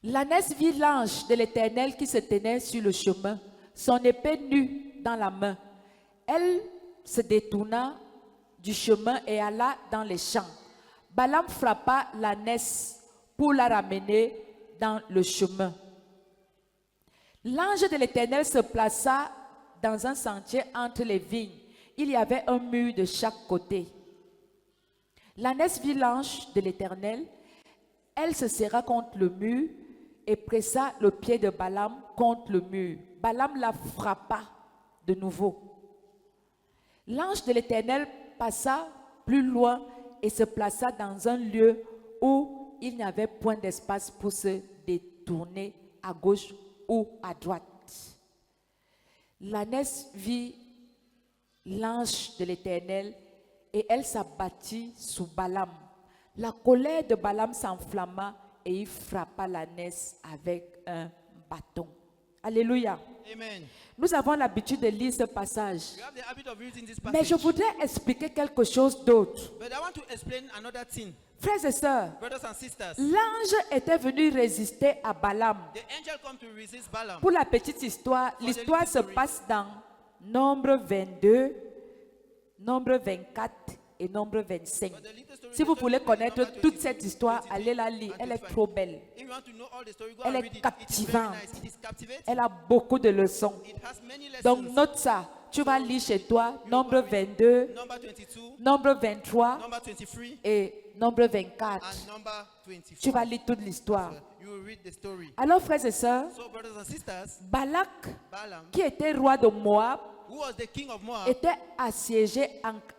L'ânesse vit l'ange de l'Éternel qui se tenait sur le chemin, son épée nue dans la main. Elle se détourna du chemin et alla dans les champs. Balaam frappa l'ânesse pour la ramener dans le chemin. L'ange de l'Éternel se plaça dans un sentier entre les vignes. Il y avait un mur de chaque côté. L'ânesse vit l'ange de l'Éternel. Elle se serra contre le mur et pressa le pied de Balaam contre le mur. Balaam la frappa de nouveau. L'ange de l'Éternel passa plus loin et se plaça dans un lieu où il n'y avait point d'espace pour se détourner à gauche ou à droite. L'ânesse vit l'ange de l'Éternel et elle s'abattit sous Balaam. La colère de Balaam s'enflamma et il frappa l'ânesse avec un bâton. Alléluia. Amen. Nous avons l'habitude de lire ce passage. You have the habit of reading this Mais je passage. voudrais expliquer quelque chose d'autre. But I want to explain another thing. Frères et sœurs, Brothers and sisters, l'ange était venu résister à Balaam. the angel come to resist Balaam. Pour la petite histoire, l'histoire se passe dans Nombre 22, Nombre 24 et Nombre 25. But the little story Si vous is voulez told in connaître Number toute 22, cette histoire, 23, allez la lire. Elle est 25. trop belle. If you want to know all the story, go Elle and est read it. It is very captivante. nice. It is captivating. Elle a beaucoup de leçons. It has many lessons. Donc note ça. Tu vas lire chez toi Nombre 22, Number 22, Nombre 23 number 23, et Nombre 24. and number 24. Tu vas lire toute l'histoire. You will read the story. Alors frères et sœurs, So, brothers and sisters, Balak, Balaam, qui était roi de Moab, who was the king of Moab, était assiégé,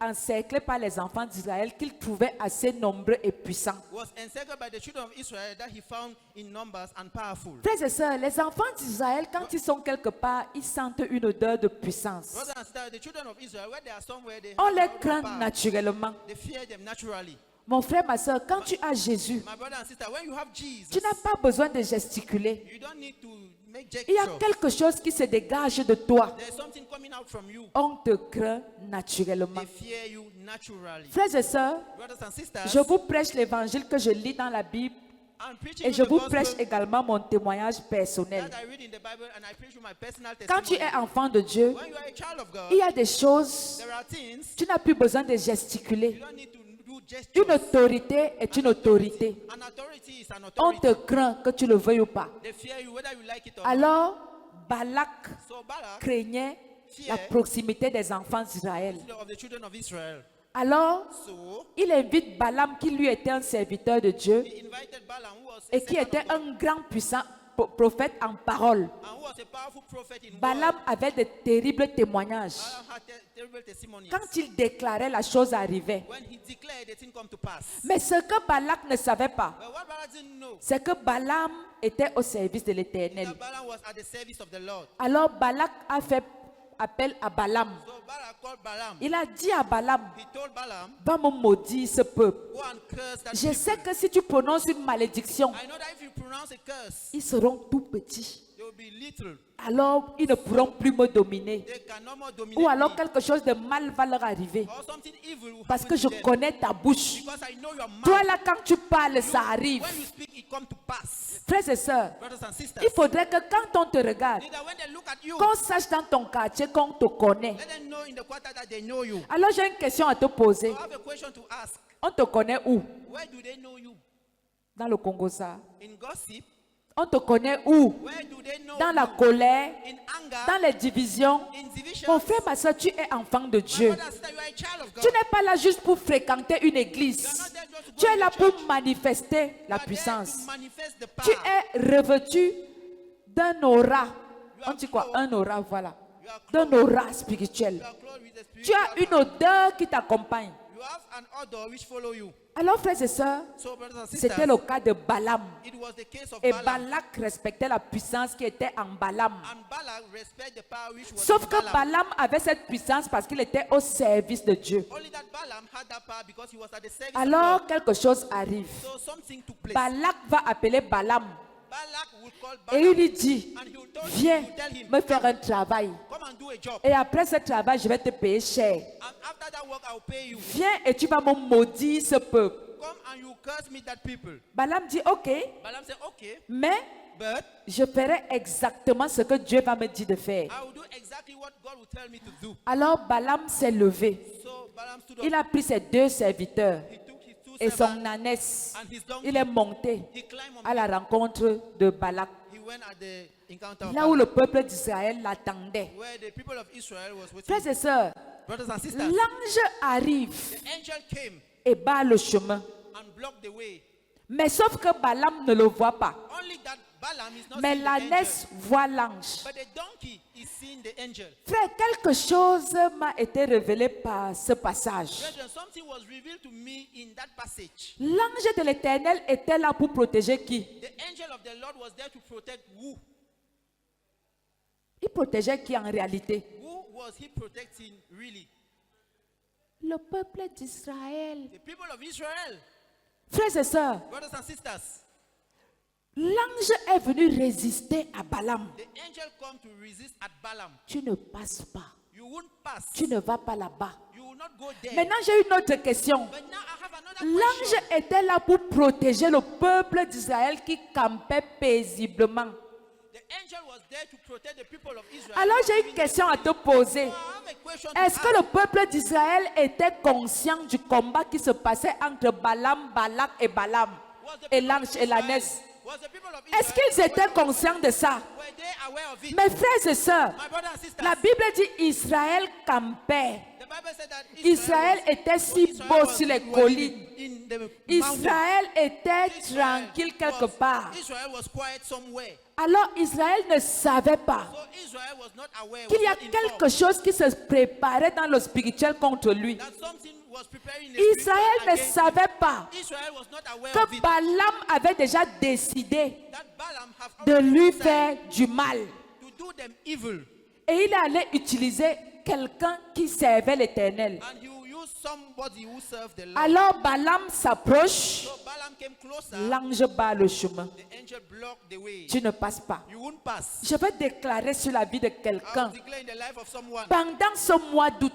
encerclé par les enfants d'Israël qu'il trouvait assez nombreux et puissants. was encircled by the children of Israel that he found in numbers and powerful. Frères et sœurs, les enfants d'Israël, quand ils sont quelque part, ils sentent une odeur de puissance. Brothers and sisters, the children of Israel, where they are somewhere, they On have les power. craint naturellement. They fear them naturally. Mon frère, ma soeur, quand tu as Jésus, My brother and sister, when you have Jesus, tu n'as pas besoin de gesticuler. you don't need to make Il y a gesture. quelque chose qui se dégage de toi. There's something coming out from you. On te craint naturellement. They fear you naturally. Frères et sœurs, Brothers and sisters, je vous prêche l'évangile que je lis dans la Bible I'm preaching et you je the vous gospel prêche également mon témoignage personnel. that I read in the Bible, and I preach you my personal Quand tu testimony. es enfant de Dieu, When you are a child of God, il y a des choses, there are things tu n'as plus besoin de you gesticuler. don't need to do gestures. Une autorité est une autorité. An authority is an On authority. te craint que tu le veuilles ou pas. They fear you whether you like it or not. Alors, Balak So Balak, craignait la proximité des enfants d'Israël. of the children of Israel. Alors, So il invite Balaam, qui lui était un serviteur de Dieu he invited Balaam, who was a et qui servant était of God, un grand puissant prophète en parole. and who was a powerful prophet in Balaam word. avait de terribles témoignages. Balaam had terrible testimonies. Quand il déclarait, la chose arrivait. When he declared, the thing come to pass. Mais ce que Balak ne savait pas, But what Balak didn't know, c'est que Balaam était au service de l'Éternel. that Balaam was at the service of the Lord. Alors Balak a fait appel à Balaam. So Balak called Balaam. Il a dit à Balaam, He told Balaam, va me maudire ce peuple. go and curse that Je people. sais que si tu prononces une malédiction, I know that if you pronounce a curse, ils seront tout petits. they will be little. Alors ils ne pourront plus me dominer. They can no more dominate Ou alors me. quelque chose de mal va leur arriver. Or something evil will Parce happen que je to them. connais ta bouche. Because I know your mouth. Toi là, quand tu parles, ça arrive. When you speak, it comes to pass. Frères et sœurs, Brothers and sisters, il faudrait que quand on te regarde, either when they look at you, qu'on sache dans ton quartier qu'on te connaît. let them know in the quarter that they know you. Alors j'ai une question à te poser. So I have a question to ask. On te connaît où? Where do they know you? Dans le Congo, ça. In gossip? On te connaît où? Where do they know Dans la you? colère, In anger? dans les divisions. In division? Mon frère, ma soeur, tu es enfant de My Dieu. brother and sister, you are a child of God. Tu n'es pas là juste pour fréquenter une église. You are not there just to go Tu es to là the pour church. manifester You la are there puissance. to manifest the Tu power. es revêtu d'un aura. You On are dit quoi? clothed. Un aura, voilà. You are D'un clothed. aura spirituel. You are clothed with the Tu spiritual as une power. odeur qui t'accompagne. You have an odor which follow you. Alors, frères et sœurs, So, brothers and c'était sisters, le cas de Balaam. it was the case of Et Balaam. Balak respectait la puissance qui était en Balaam. And Balak respect the power which was Sauf in que Balaam. Balaam avait cette puissance parce qu'il était au service de Dieu. Only that Balaam had that power because he was at the service of Alors, God. quelque chose arrive. So something took place. Balak va appeler Balaam Balak would call Et il Balaam lui dit, and he would tell viens him, tell him, me faire un travail. come and do a job. Et après ce travail, je vais te payer cher. And after that work, I'll pay you. Viens et tu vas me maudire ce peuple. Come and you curse me that people. Balaam dit, ok, Balaam said, okay, mais but je ferai exactement ce que Dieu va me dire de faire. I will do exactly what God will tell me to do. Alors Balaam s'est levé. So Balaam stood up. Il a pris ses 2 serviteurs He took his 2 et son servants ânesse. and his donkey. Il est monté He climbed on à la rencontre de Balak. He went at the encounter of Là où Balak, le peuple d'Israël l'attendait. where the people of Israel was waiting. Frères et sœurs, Brothers and sisters, l'ange arrive the angel came et bat le chemin. and blocked the way. Mais sauf que Balaam ne le voit pas. Only that Balaam is not Mais seeing the angel, l'ânesse voit l'ange. but the donkey is seeing the angel. Frère, quelque chose m'a été révélé par ce passage. Brethren, something was revealed to me in that passage. L'ange de l'Éternel était là pour protéger qui? The angel of the Lord was there to protect who? Il protégeait qui en réalité? Who was he protecting really? Le peuple d'Israël. The people of Israel. Frères et sœurs, Brothers and sisters, l'ange est venu résister à Balaam. the angel come to resist at Balaam. Tu ne passes pas. You won't pass. Tu ne vas pas là-bas. You will not go there. Maintenant, j'ai une autre question. But now I have another L'ange question. était là pour protéger le peuple d'Israël qui campait paisiblement. The angel was there to protect the people of Israel. Alors, j'ai une question à te poser. I have a question to Est-ce que ask. le peuple d'Israël était conscient du combat qui se passait entre Balaam, Balak et Balaam Was the et people l'ange of et Israel- l'ânesse? was the people of Est-ce Israel qu'ils étaient conscients de ça? were they aware of it? Mes frères et sœurs, My brothers and sisters, la Bible dit Israël campait. the Bible said that Israël était si Israel beau was- sur les was collines. in the mountain. Israël était Israel tranquille quelque was- part. Israel was quiet somewhere. Alors Israël ne savait pas So Israel was not aware. qu'il y a was not quelque informed chose qui se préparait dans le spirituel contre lui. that something was preparing in the Israël spiritual ne against savait pas him. Israel was not aware of que it. Balaam avait déjà décidé That Balaam have de already lui decided faire du mal. to do them evil, Et il allait utiliser quelqu'un qui servait l'Éternel. and he will use somebody who served the Lord. Alors Balaam s'approche, So Balaam came closer. l'ange barre le chemin. The angel blocked the way. Tu ne passes pas. You won't pass. Je vais déclarer sur la vie de I will quelqu'un. declare in the life of someone. Pendant ce mois d'août,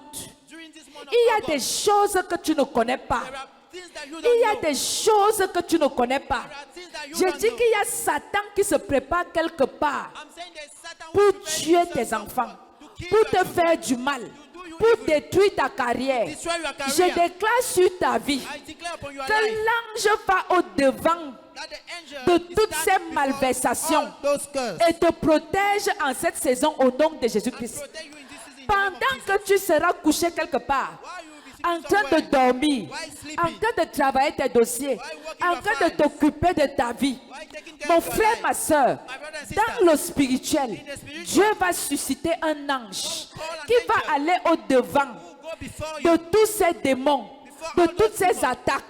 During this month of il y a des August, choses que tu ne connais pas. there are things that you Il y a don't know. des choses que tu ne connais pas. There are things that you Je don't dis know. qu'il y a Satan qui se prépare quelque part I'm saying there's Satan who pour prepares tuer himself tes enfants, to kill pour your te children, faire du mal, to do you pour evil, détruire ta carrière. destroy your Je career. déclare sur ta vie I declare upon your que life l'ange va au-devant that the angel de is toutes standing ces before malversations all those curses et te protège en cette saison au nom de and Jésus-Christ. protect you in this season in the name Pendant of que tu seras couché quelque part, While you will be en sitting train de somewhere, dormir, while sleeping, en train de travailler tes dossiers, en train de t'occuper de ta vie, while taking care mon of your frère, life, ma soeur, my brother and sister, dans le spirituel, in the spiritual, Dieu va susciter un ange call an qui va angel aller au-devant who will go before de you tous ces démons, de toutes ces attaques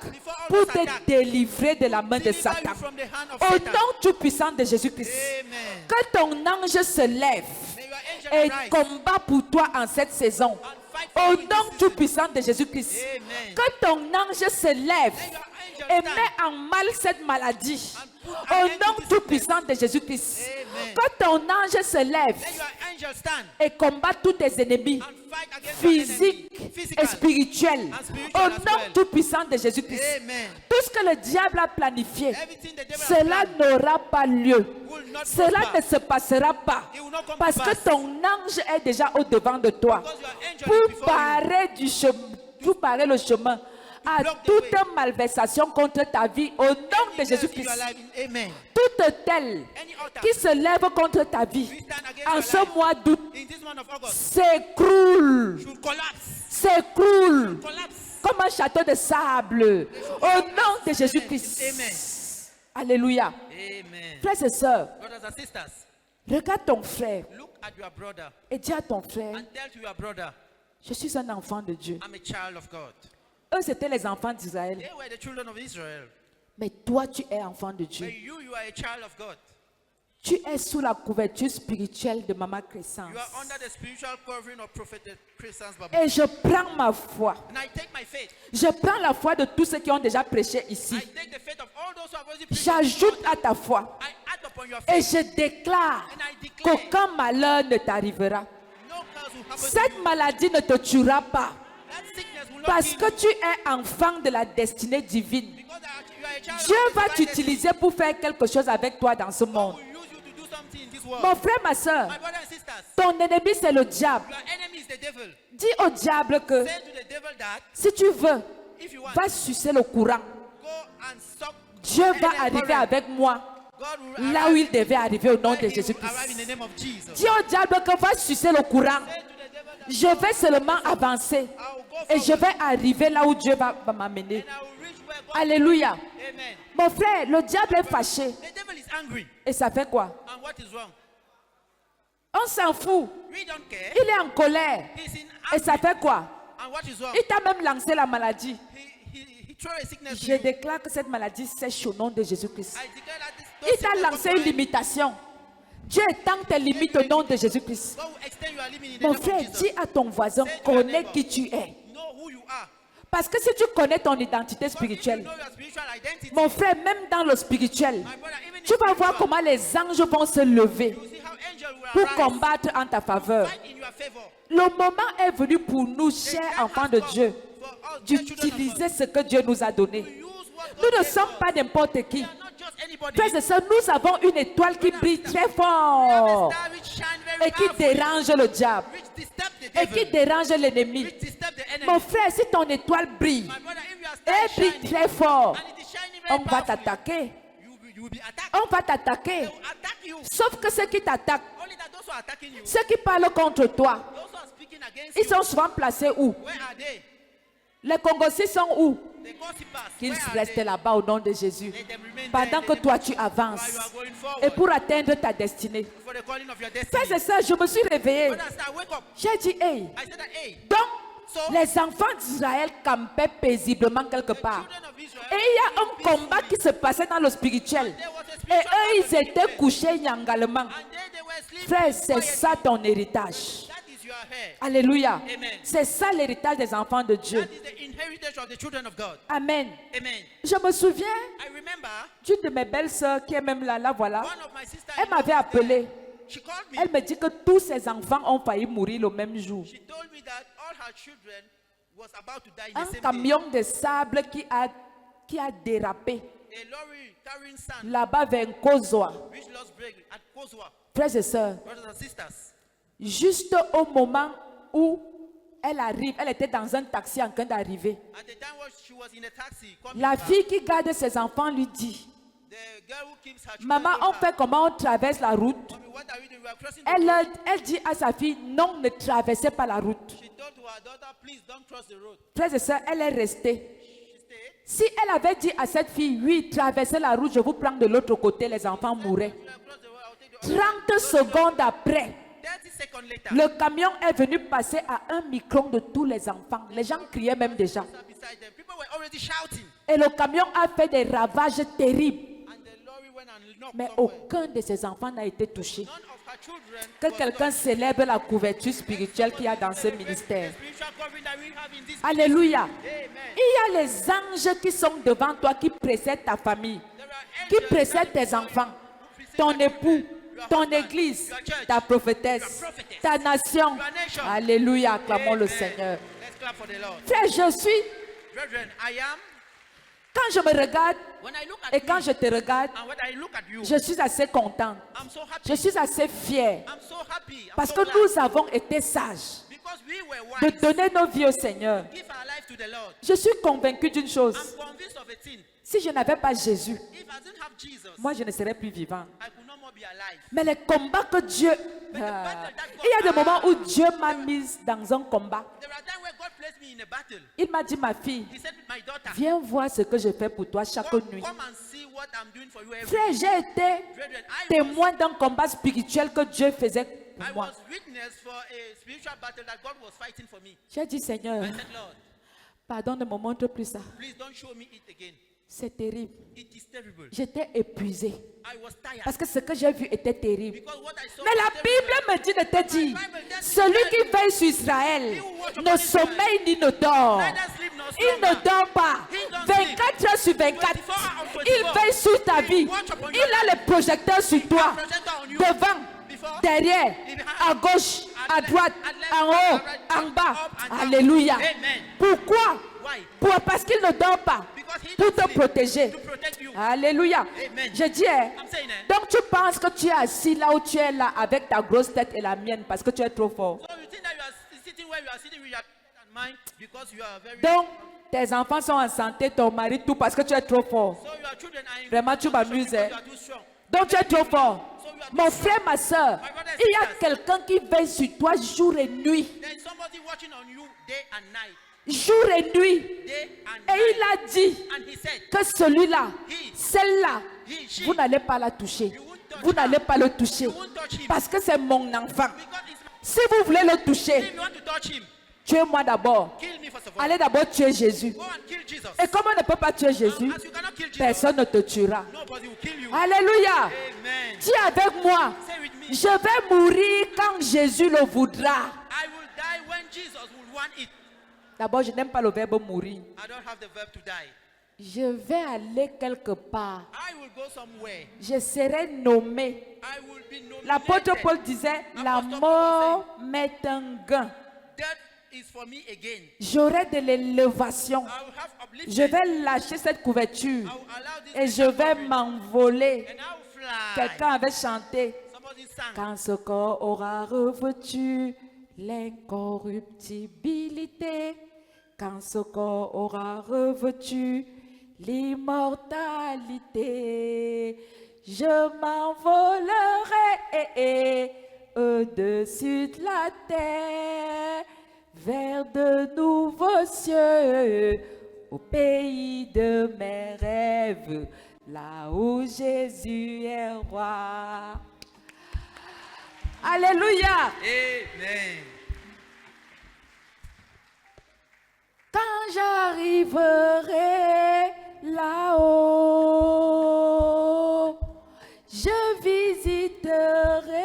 pour te délivrer de la main de deliver Satan. you from the hand of Au Satan. nom tout-puissant de Jésus-Christ, Amen. que ton ange se lève May your angel et arise combat pour toi en cette saison. and fight for Au you in nom this season. tout-puissant de Jésus-Christ, Amen. que ton ange se lève May your et angel stand met en mal cette maladie. and put Au an end nom to this tout-puissant de Jésus-Christ, Amen. que ton ange se lève May your angel stand et combat tous tes ennemis and fight against your physiques enemy, et physical spirituels. and spiritual Au as nom well. tout-puissant de Jésus-Christ, Amen. tout ce que le diable a planifié, Everything the devil has cela planned n'aura pas lieu. will not Cela ne prosper. se passera pas It will not come parce to que pass. ton ange est déjà au-devant de toi Because your angel is pour before you. barrer du chemin, pour barrer le chemin à block the toute way. malversation contre ta vie au nom de Yes, in Jésus-Christ. your life. Amen. Toute telle Any altar qui se lève contre ta vie we stand against en your ce life mois d'août in this month of August s'écroule, should collapse. s'écroule Collapse. comme un château de sable au nom de Jésus-Christ. Alléluia. Amen. Frères et sœurs, Brothers and sisters, regarde ton frère look at your brother et dis à ton frère, and tell to your brother, je suis un enfant de Dieu. I'm a child of God. Eux, c'était les enfants d'Israël. They were the children of Israel. Mais toi, tu es enfant de Dieu. But you are a child of God. Tu es sous la couverture spirituelle de Maman Crescence. You are under the spiritual covering of Prophet Christian's Bible. Et je prends ma foi. And I take my faith. Je prends la foi de tous ceux qui ont déjà prêché ici. I take the faith of all those who have already preached. J'ajoute à ta foi I add upon upon your Et face. je déclare And I declare qu'aucun malheur ne t'arrivera. no curse will happen to Cette you. maladie ne te tuera pas. That sickness will not Parce kill que you. tu es enfant de la destinée divine. Because you are a child Dieu of the va divine destiny. t'utiliser pour faire quelque chose avec toi dans ce God monde. will use you to do something in this world. Mon frère, ma soeur, My brothers and sisters, ton ennemi c'est le diable. your enemy is the devil. Dis au diable que Say to the devil that si tu veux, if you want, va sucer le courant. go and suck. Dieu va any arriver current. avec moi God will là où il devait arriver au nom where de he will arrive in Jésus-Christ. the name of Jesus. Dis au diable que va sucer le courant. Say to the devil that Je vais seulement avancer I will go et je forward vais arriver là où Dieu va m'amener. and I will reach where God. Alléluia. Amen. Mon frère, le diable est fâché. The devil is angry. Et ça fait quoi? And what is wrong? On s'en fout. We don't care. Il est en colère. He's in Et ça angry. fait quoi? And what is wrong? Il t'a même lancé la maladie. He throw a sickness to Je you. déclare que cette maladie sèche au nom de Jésus-Christ. I declare that Il those t'a sickness lancé come une to an end. limitation. Dieu étend tes limites au nom de Jésus-Christ. God will extend your limit in the Mon name frère, of Jesus. dis à ton voisin, connais qui tu es. Know who you are. Parce que si tu connais ton identité Because if you spirituelle, know your spiritual identity, mon frère, même dans le spirituel, my brother, even tu in vas voir spiritual, comment les anges vont se lever you see how angels will pour arise, combattre en ta faveur. fight in your favor. Le moment est venu pour nous, chers enfants de Dieu, For us, dear children of God, d'utiliser ce que Dieu nous a donné. to use what Nous God ne gave sommes us. pas n'importe qui. We are not just anybody. Frères et sœurs, nous avons une étoile qui brille très We have a fort star which shine very et qui powerfully, dérange le diable which disturb the et qui devil, dérange l'ennemi. which disturb the enemy. Mon frère, si ton étoile brille My brother, if your et star is brille shining très fort, and it is shining on very va powerfully, t'attaquer. you will be attacked. On va t'attaquer. They will attack you. Sauf que ceux qui t'attaquent, Only that those who are attacking you, ceux qui parlent contre toi, those who are speaking against ils you, sont souvent placés où? where are they? Les Congolais sont où? The gossipers, Qu'ils where are restent they? là-bas au nom de Jésus. Let them remain Pendant there que in the toi name tu of Jesus, while you avances are going et forward pour atteindre ta destinée. for the calling of your Frères destiny. et sœurs, je me suis réveillée. Brothers, I wake up. J'ai dit, hey, I said that, hey, donc so les enfants d'Israël campaient paisiblement quelque the part. children of Israel, Et il y a un combat qui se passait dans le spirituel. there was a Et spiritual eux, battle ils taking étaient place. couchés nyangalement. And they were sleeping Frère, c'est quietly. ça ton héritage. That is your hair. Alléluia. Amen. C'est ça l'héritage des enfants de Dieu. That is the inheritance of the children of God. Amen. Amen. Je me souviens I remember d'une de mes belles sœurs qui est même là, voilà. one of my sisters. Elle m'avait appelé. She called me. Elle me dit que tous ses enfants ont failli mourir le même jour. She told me that all her children was about to die in Un the same day. camion de sable qui a dérapé A lorry carrying sand là-bas vers Nkozwa. which lost brake at Kozwa. Frères et sœurs, Brothers and sisters, juste au moment où elle arrive, elle était dans un taxi en train d'arriver. at the time when she was in a taxi, coming La back, fille qui garde ses enfants lui dit, the girl who keeps her children maman, told on fait comment on traverse la route? Mommy, what are you doing? We are crossing the road. Elle dit à sa fille, non, ne traversez pas la route. She told to her daughter, please don't cross the road. Frères et sœurs, elle est restée. She stayed. Si elle avait dit à cette fille, oui, traversez la route, je vous prends de l'autre côté, les enfants mourraient. When I cross the road, I'll take the 30 secondes après, 30 seconds later, le camion est venu passer à 1 micron de tous les enfants. Les gens criaient même déjà. beside them, people were already shouting. Et le camion a fait des ravages terribles. And the lorry went and knocked Mais somewhere. aucun de ces enfants n'a été touché. None of her children Que was quelqu'un célèbre la couverture spirituelle qu'il y a dans ce ministère. the spiritual covering that we have in this Alléluia. Amen. Il y a les anges qui sont devant toi, qui précèdent ta famille, There are qui angels précèdent tes enfants, ton époux, ton église, ta prophétesse, ta nation. Alléluia, acclamons le Seigneur. Let's clap for the Lord. Frère, je suis, Brethren, I am, quand je me regarde when I look at et quand me, je te regarde, and when I look at you, je suis assez contente. I'm so happy. Je suis assez fière I'm so happy. I'm parce so que glad. nous avons été sages Because we were de wise. donner nos vies au Seigneur. Give our life to the Lord. Je suis convaincue d'une chose. I'm convinced of a thing. Si je n'avais pas Jésus, If I didn't have Jesus, moi je ne serais plus vivant. I could no more be alive. Mais les combats que Dieu... Ah. Il y a des moments où Dieu m'a mise dans un combat. There are times where God placed me in a battle. Il m'a dit, ma fille, He said, my daughter, viens voir ce que je fais pour toi chaque come nuit. and see what I'm doing for you every Frère, day. j'ai été Brethren, témoin d'un combat spirituel que Dieu faisait I pour moi. was witness for a spiritual battle that God was fighting for me. J'ai dit, Seigneur, I said, Lord, pardon, ne me montre plus ça. please don't show me it again. C'est terrible. It is terrible. J'étais épuisée I was tired. parce que ce que j'ai vu était terrible. Because what I saw Mais was la terrible. Bible me dit de te dire, celui qui veille sur Israël ne sommeille ni ne dort. Neither sleep nor Il ne slumber. dort pas. He don't 24 heures sur 24. 24 hours on Il 24. veille sur ta vie. Watch upon Il your a les projecteurs sur toi. projector on you. Devant, Before, derrière, à gauche, à droite, en haut, en bas. Alléluia. Amen. Pourquoi? Why? Parce qu'il ne dort pas. Because he Pour don't te sleep protéger. to protect you. Alléluia. Amen. Je dis, hein, I'm saying it. donc tu penses que tu es assis là où tu es là avec ta grosse tête et la mienne parce que tu es trop fort. So you think that you are sitting where you are sitting with your head and mind because you are very. Donc, tes enfants sont en santé, ton mari tout parce que tu es trop fort. So your children are in Vraiment, tu condition m'amuses, because hein. you are too strong. Donc tu es trop fort. So you are Mon too frère, ma soeur, il y a quelqu'un qui veille sur toi jour et nuit. There is somebody watching on you day and night. Jour et nuit. Day and Et night. il a dit And he said, que celui-là, He. celle-là, He, she. vous n'allez pas la toucher. You won't touch Vous her. n'allez pas le toucher. You won't touch him. Parce que c'est mon enfant. Because it's my. Si vous voulez le toucher, If you want to touch him, tuez-moi d'abord. kill me first of all. Allez d'abord tuer Jésus. Go and kill Jesus. Et comme on ne peut pas tuer Jésus, As you cannot kill Jesus, personne ne te tuera. nobody will kill you. Alléluia. Amen. Dis avec moi, Say with me, je vais mourir quand Jésus le voudra. I will die when Jesus will want it. D'abord, je n'aime pas le verbe mourir. I don't have the verb to die. Je vais aller quelque part. I will go somewhere. Je serai nommé. I will be nominated. L'apôtre Paul disait, la Apostle Paul mort m'est un gain. Death is for me again. J'aurai de l'élévation. I will have uplifted. Je vais lâcher cette couverture I will allow this et je vais m'envoler. and I will fly. Quelqu'un avait chanté. Somebody sang. Quand ce corps aura revêtu l'incorruptibilité, quand ce corps aura revêtu l'immortalité, je m'envolerai au-dessus de la terre, vers de nouveaux cieux, au pays de mes rêves, là où Jésus est roi. Alléluia. Amen. Quand j'arriverai là-haut, je visiterai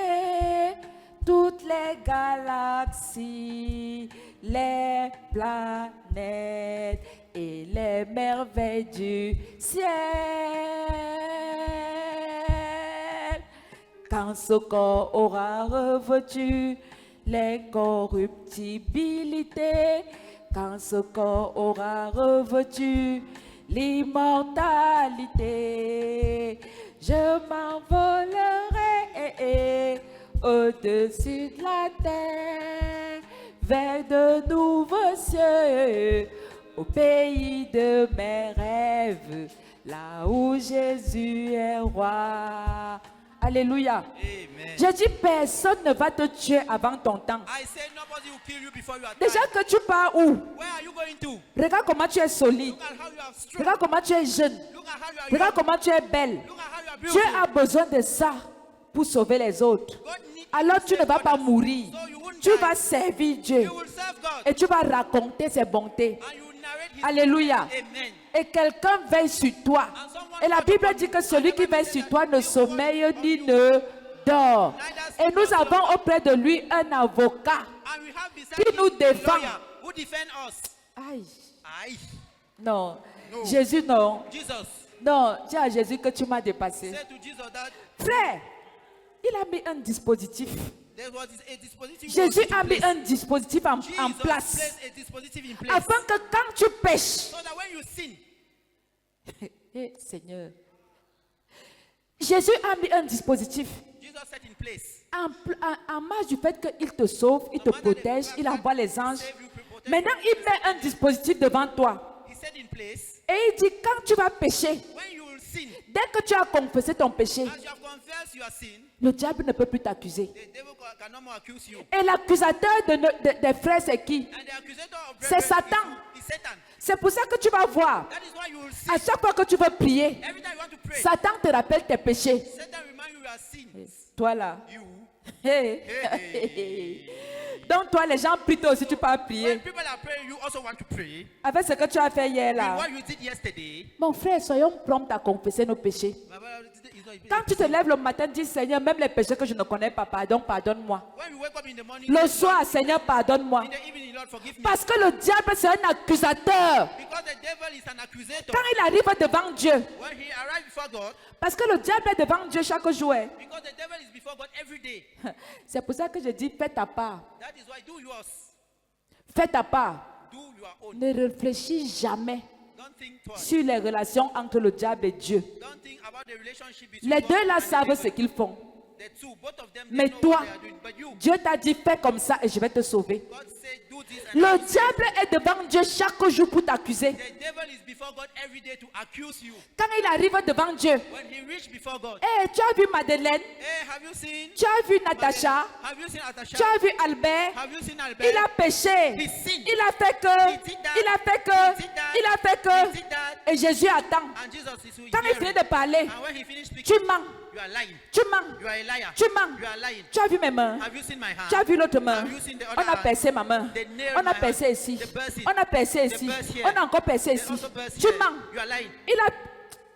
toutes les galaxies, les planètes et les merveilles du ciel. Quand ce corps aura revêtu l'incorruptibilité, quand ce corps aura revêtu l'immortalité, je m'envolerai au-dessus de la terre, vers de nouveaux cieux, au pays de mes rêves, là où Jésus est roi. Alléluia. Amen. Je dis, personne ne va te tuer avant ton temps. I say nobody will kill you before you are Déjà time. que tu pars où? Where are you going to? Regarde comment tu es solide. Look at how you are strong. Regarde comment tu es jeune. Look at how you are Regarde young. comment tu es belle. Look at how you are Dieu beautiful. a besoin de ça pour sauver les autres. God needs Alors to tu ne save vas pas others. mourir. So you won't Tu die. vas servir Dieu. You will serve God. Et tu vas raconter ses bontés. And you will narrate his Alléluia. Amen. Et quelqu'un veille sur toi. Et la Bible dit que celui qui veille sur toi ne sommeille ni ne dort. Et nous avons auprès de lui un avocat. And we have beside Qui him nous a défend. lawyer who defend us. Aïe. Aye. Non. No. Jésus, non. Jesus. Non, dis à Jésus que tu m'as dépassé. Say to Jesus that Frère, il a mis un dispositif. there was a dispositive Jésus put in a mis place. un dispositif en Jesus place. placed a dispositive in place. Afin que quand tu pêches, So that when you sin, eh, Seigneur, Jésus a mis un dispositif Jesus set in place. en marge du fait qu'il te sauve, il te protège, il envoie les anges. Maintenant, il met un dispositif devant toi. He set in place. Et il dit, quand tu vas pécher, When you will sin, dès que tu as confessé ton péché, as you have confessed your sin, le diable ne peut plus t'accuser. the devil can no more accuse you. Et l'accusateur des frères, c'est qui? And the accusator of C'est brethren Satan. is Satan. C'est pour ça que tu vas voir. That is why you will À sin. chaque fois que tu veux prier, Every time you want to pray, Satan te rappelle tes péchés. Satan remind you your sins. Toi là. You. Hey. Hey. Donc toi, les gens prient, toi aussi tu peux prier. When people are praying, you also want to pray. Avec ce que tu as fait hier With là. what you did yesterday, Mon frère, soyons prompts à confesser nos péchés. my brother, it's is not a Quand tu te lèves le matin, dis Seigneur, même les péchés que je ne connais pas, pardonne-moi. When you wake up in the morning, Le say, soir, Seigneur, pardonne-moi. in the evening, Lord, forgive me. Parce que le diable, c'est un accusateur. Because the devil is an accusator. Quand il arrive devant Dieu, When he arrives before God, parce que le diable est devant Dieu chaque jour, hein. because the devil is before God every day. C'est pour ça que je dis, fais ta part. That is why do yours. Fais ta part. Do your own. Ne réfléchis jamais Don't think twice. sur les relations entre le diable et Dieu. Don't think about the relationship between Les God deux là and savent the ce devil. qu'ils font. The two, both of them, Mais they know toi, what they are doing. But you, Dieu t'a dit, fais comme ça et je vais te sauver. God said, do this and I Le will save diable est devant Dieu chaque jour pour t'accuser. you. The devil is before God every day to accuse you. Quand il arrive devant Dieu, When he reached before God, hey, tu as vu Madeleine, hey, have you seen? tu as vu Natacha, Have you seen Atasha? tu as vu Albert, Have you seen Albert? il a péché, He sinned. il a fait que, He did that. il a fait que, He did that. il a fait He que, did that. et Jésus attend. And Jesus is Quand il hearing. finit de parler, And when he finished tu speaking, mens, you are lying. tu mens, You are a liar. tu mens. You are lying. Tu as vu mes mains, Have you seen my hand? tu as vu l'autre main, Have you seen the on other a hand? percé ma main, They nailed on a my percé hand. ici, They burst it. on a percé They ici, burst here. on a encore percé They ici. also burst Tu here. mens. You are lying.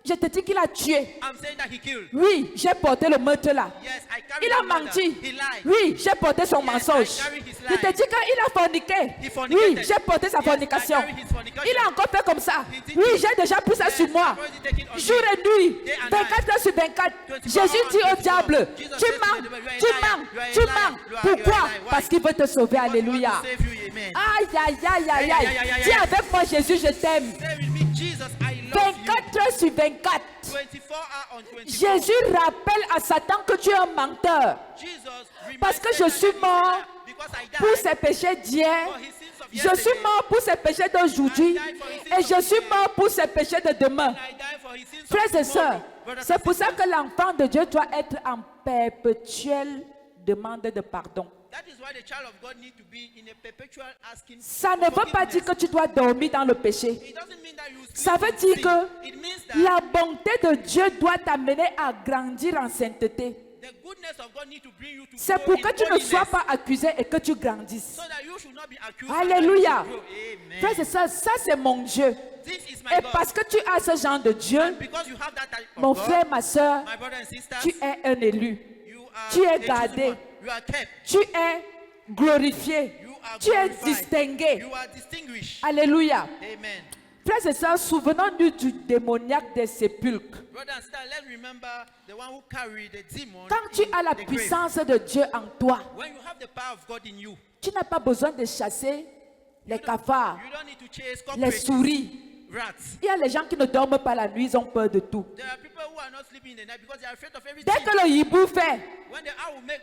Je te dis qu'il a tué. I'm saying that he killed. Oui, j'ai porté le meurtre là. Yes, I carried Il a that murder. menti. He lied. Oui, j'ai porté son Yes, mensonge. I carry his Je te lie. dis qu'il a forniqué. He fornicated. Oui, j'ai porté sa Yes, I fornication. carry his fornication. Il a encore fait comme ça. He did Oui, it. j'ai déjà pris ça Yes, sur moi. I've already taken on Jour me. et nuit. Day and 24 heures sur 24. 24 Jésus hours dit au 24. diable, Jesus tu said to mens, the devil, you are a tu liar. mens, You are a tu liar. mens. You are Pourquoi? a liar. Why? Parce qu'il veut te sauver. Because he wants Alléluia. to save you. Amen. Aïe, aïe, aïe, aïe, Aïe, aïe, aïe, aïe. aïe, Dis aïe. avec moi, Jésus, je t'aime. Say with me, Jesus, I love you. 24 heures sur 24. 24 hours on 24. Jésus rappelle à Satan que tu es un menteur. Jesus reminds Parce que je Satan suis that he's mort a liar because I died pour ses péchés d'hier. for his sins of Je suis yesterday. mort pour ses péchés d'aujourd'hui. Et je suis mort pour ses péchés de demain. I died for his sins of Frères et tomorrow. sœurs, Brothers c'est and pour ça sisters, que l'enfant de Dieu doit être en perpétuelle demande de pardon. that is why the child of God need to be in a perpetual asking Ça ne for veut pas dire forgiveness. que tu dois dormir dans le péché. It doesn't mean that you sleep Ça veut in dire sin. que It means that la bonté de Dieu doit t'amener à grandir en sainteté. the goodness of God need to bring you to C'est grow pour in que tu ne holiness, sois pas accusé et que tu grandisses. so that you should not be accused. Alléluia. and that you should grow. Amen. Frères et sœurs, ça c'est mon Dieu. This is my Et God. parce que tu as ce genre de Dieu, And because you have that type of mon God, frère, ma soeur, my brother and sisters, tu es un élu. you are tu es a chosen gardé. one. You are kept. Tu es glorifié. You are Tu es glorified. distingué. You are distinguished. Alléluia. Amen. Frères et sœurs, souvenons-nous du démoniaque des sépulcres. Brother and sister, let's remember the one who carried the demon. Quand tu in as la the grave. puissance de Dieu en toi, When you have the power of God in you, tu n'as pas besoin de chasser les cafards, you don't need to chase les cockroaches, souris. rats. Il y a les gens qui ne dorment pas la nuit, ils ont peur de tout. There are people who are not sleeping in the night because they are afraid of everything. Dès que le hibou fait When the owl make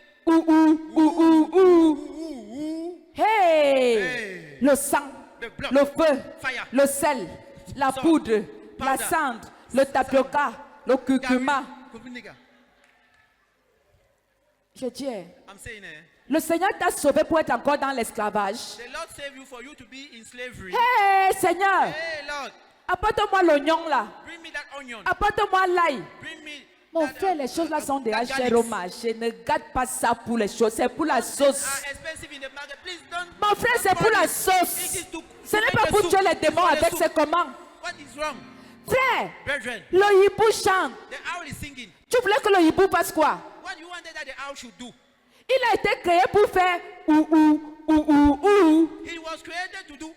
hey, Hey. le sang, The blood, le feu, fire, le sel, la salt, poudre, la powder, cendre, le tapioca, le curcuma. Je dis, I'm saying, le Seigneur t'a sauvé pour être encore dans l'esclavage. the Lord save you for you to be in slavery. Hey, Seigneur, Hey Lord, apporte-moi l'oignon là. bring me that onion. Apporte-moi l'ail. Bring me Mon that, frère, les choses là sont déjà that chères au garlic. marché. Ne garde pas ça pour les choses, c'est pour la sauce. Are expensive in the market. Please don't. Mon frère, c'est pour la sauce. It is to- Ce n'est to pas make pour the tuer soup. les It's démons for the avec soup. ses commandes. What is wrong? Frère, Brethren, le hibou chante. the owl is singing. Tu voulais que le hibou fasse quoi? What you wanted that the owl should do? Il a été créé pour faire ou. He was created to do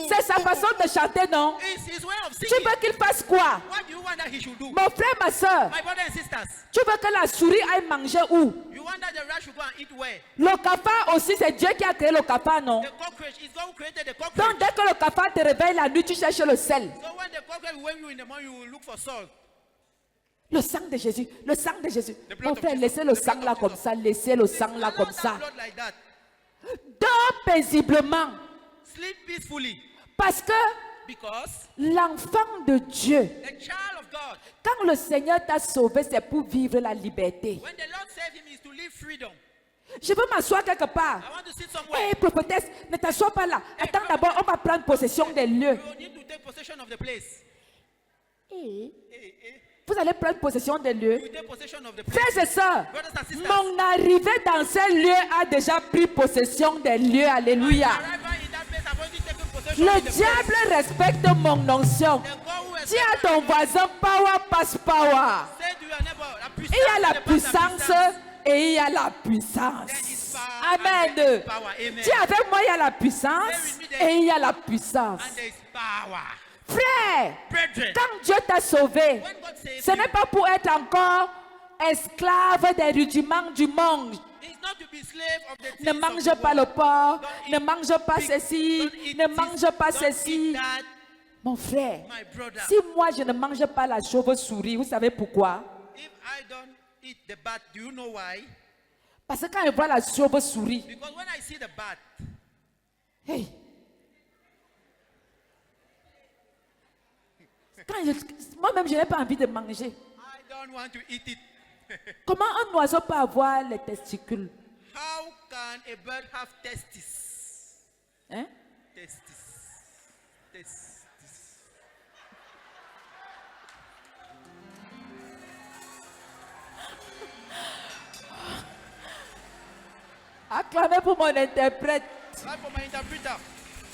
C'est sa façon de chanter, non? It's his way of Tu singing. veux qu'il fasse quoi? What do you want that he should do? Mon frère, ma soeur, My brothers and sisters, tu veux que la souris aille manger où? you want that the rat should go and eat where? Le cafard aussi, c'est Dieu qui a créé le cafard, non? The cockroach. It's God who created the cockroach. Donc, dès que le cafard te réveille la nuit, tu cherches le sel. So when the cockroach will wake you in the morning, you will look for salt. Le sang de Jésus, le sang de Jésus. The blood Mon of frère, Jesus. laissez le The sang blood là of comme Jesus. ça, laissez le sang là Allow comme that ça. blood like that. Dors paisiblement. Sleep peacefully. Parce que Because l'enfant de Dieu, the child of God, quand le Seigneur t'a sauvé, c'est pour vivre la liberté. when the Lord saved him, is to live freedom. Je veux m'asseoir quelque part. I want to sit somewhere. Hé, prophétesse, ne t'assois pas là. Attends d'abord, on va prendre possession des lieux. You need to take possession of the place. Hé, Hey, hey. vous allez prendre possession des lieux. You take possession of the place. Frères et sœurs, Brothers and sisters, mon arrivée dans ces lieux a déjà pris possession des lieux. Alléluia. arrival in that place, I've already taken possession Le of the place. diable respecte mon onction. The God who Dis à ton voisin, power passe power. Say to your neighbor, la Il y a la puissance et il y a la There is puissance. power and there Amen. is power. Amen. Dis avec moi, il y a la puissance et il y a la puissance. And there is power. Frère, Brethren, quand Dieu t'a sauvé, when God saves ce you, n'est pas pour être encore esclave des rudiments du monde. it's not to be slave of the Ne things of mange the pas le world. porc, Don't ne eat mange pas pig, ceci, don't eat ne this, mange pas don't eat ceci. that. Mon frère, My brother, si moi je ne mange pas la chauve-souris, vous savez pourquoi? if I don't eat the bat, do you know why? Parce que quand je vois la chauve-souris, Because when I see the bat, hey, moi-même je n'ai pas envie de manger. I don't want to eat it. Comment un oiseau peut avoir les testicules? How can a bird have testes? Hein? Testes. Testes. Acclamez pour mon interprète. Clap for my interpreter.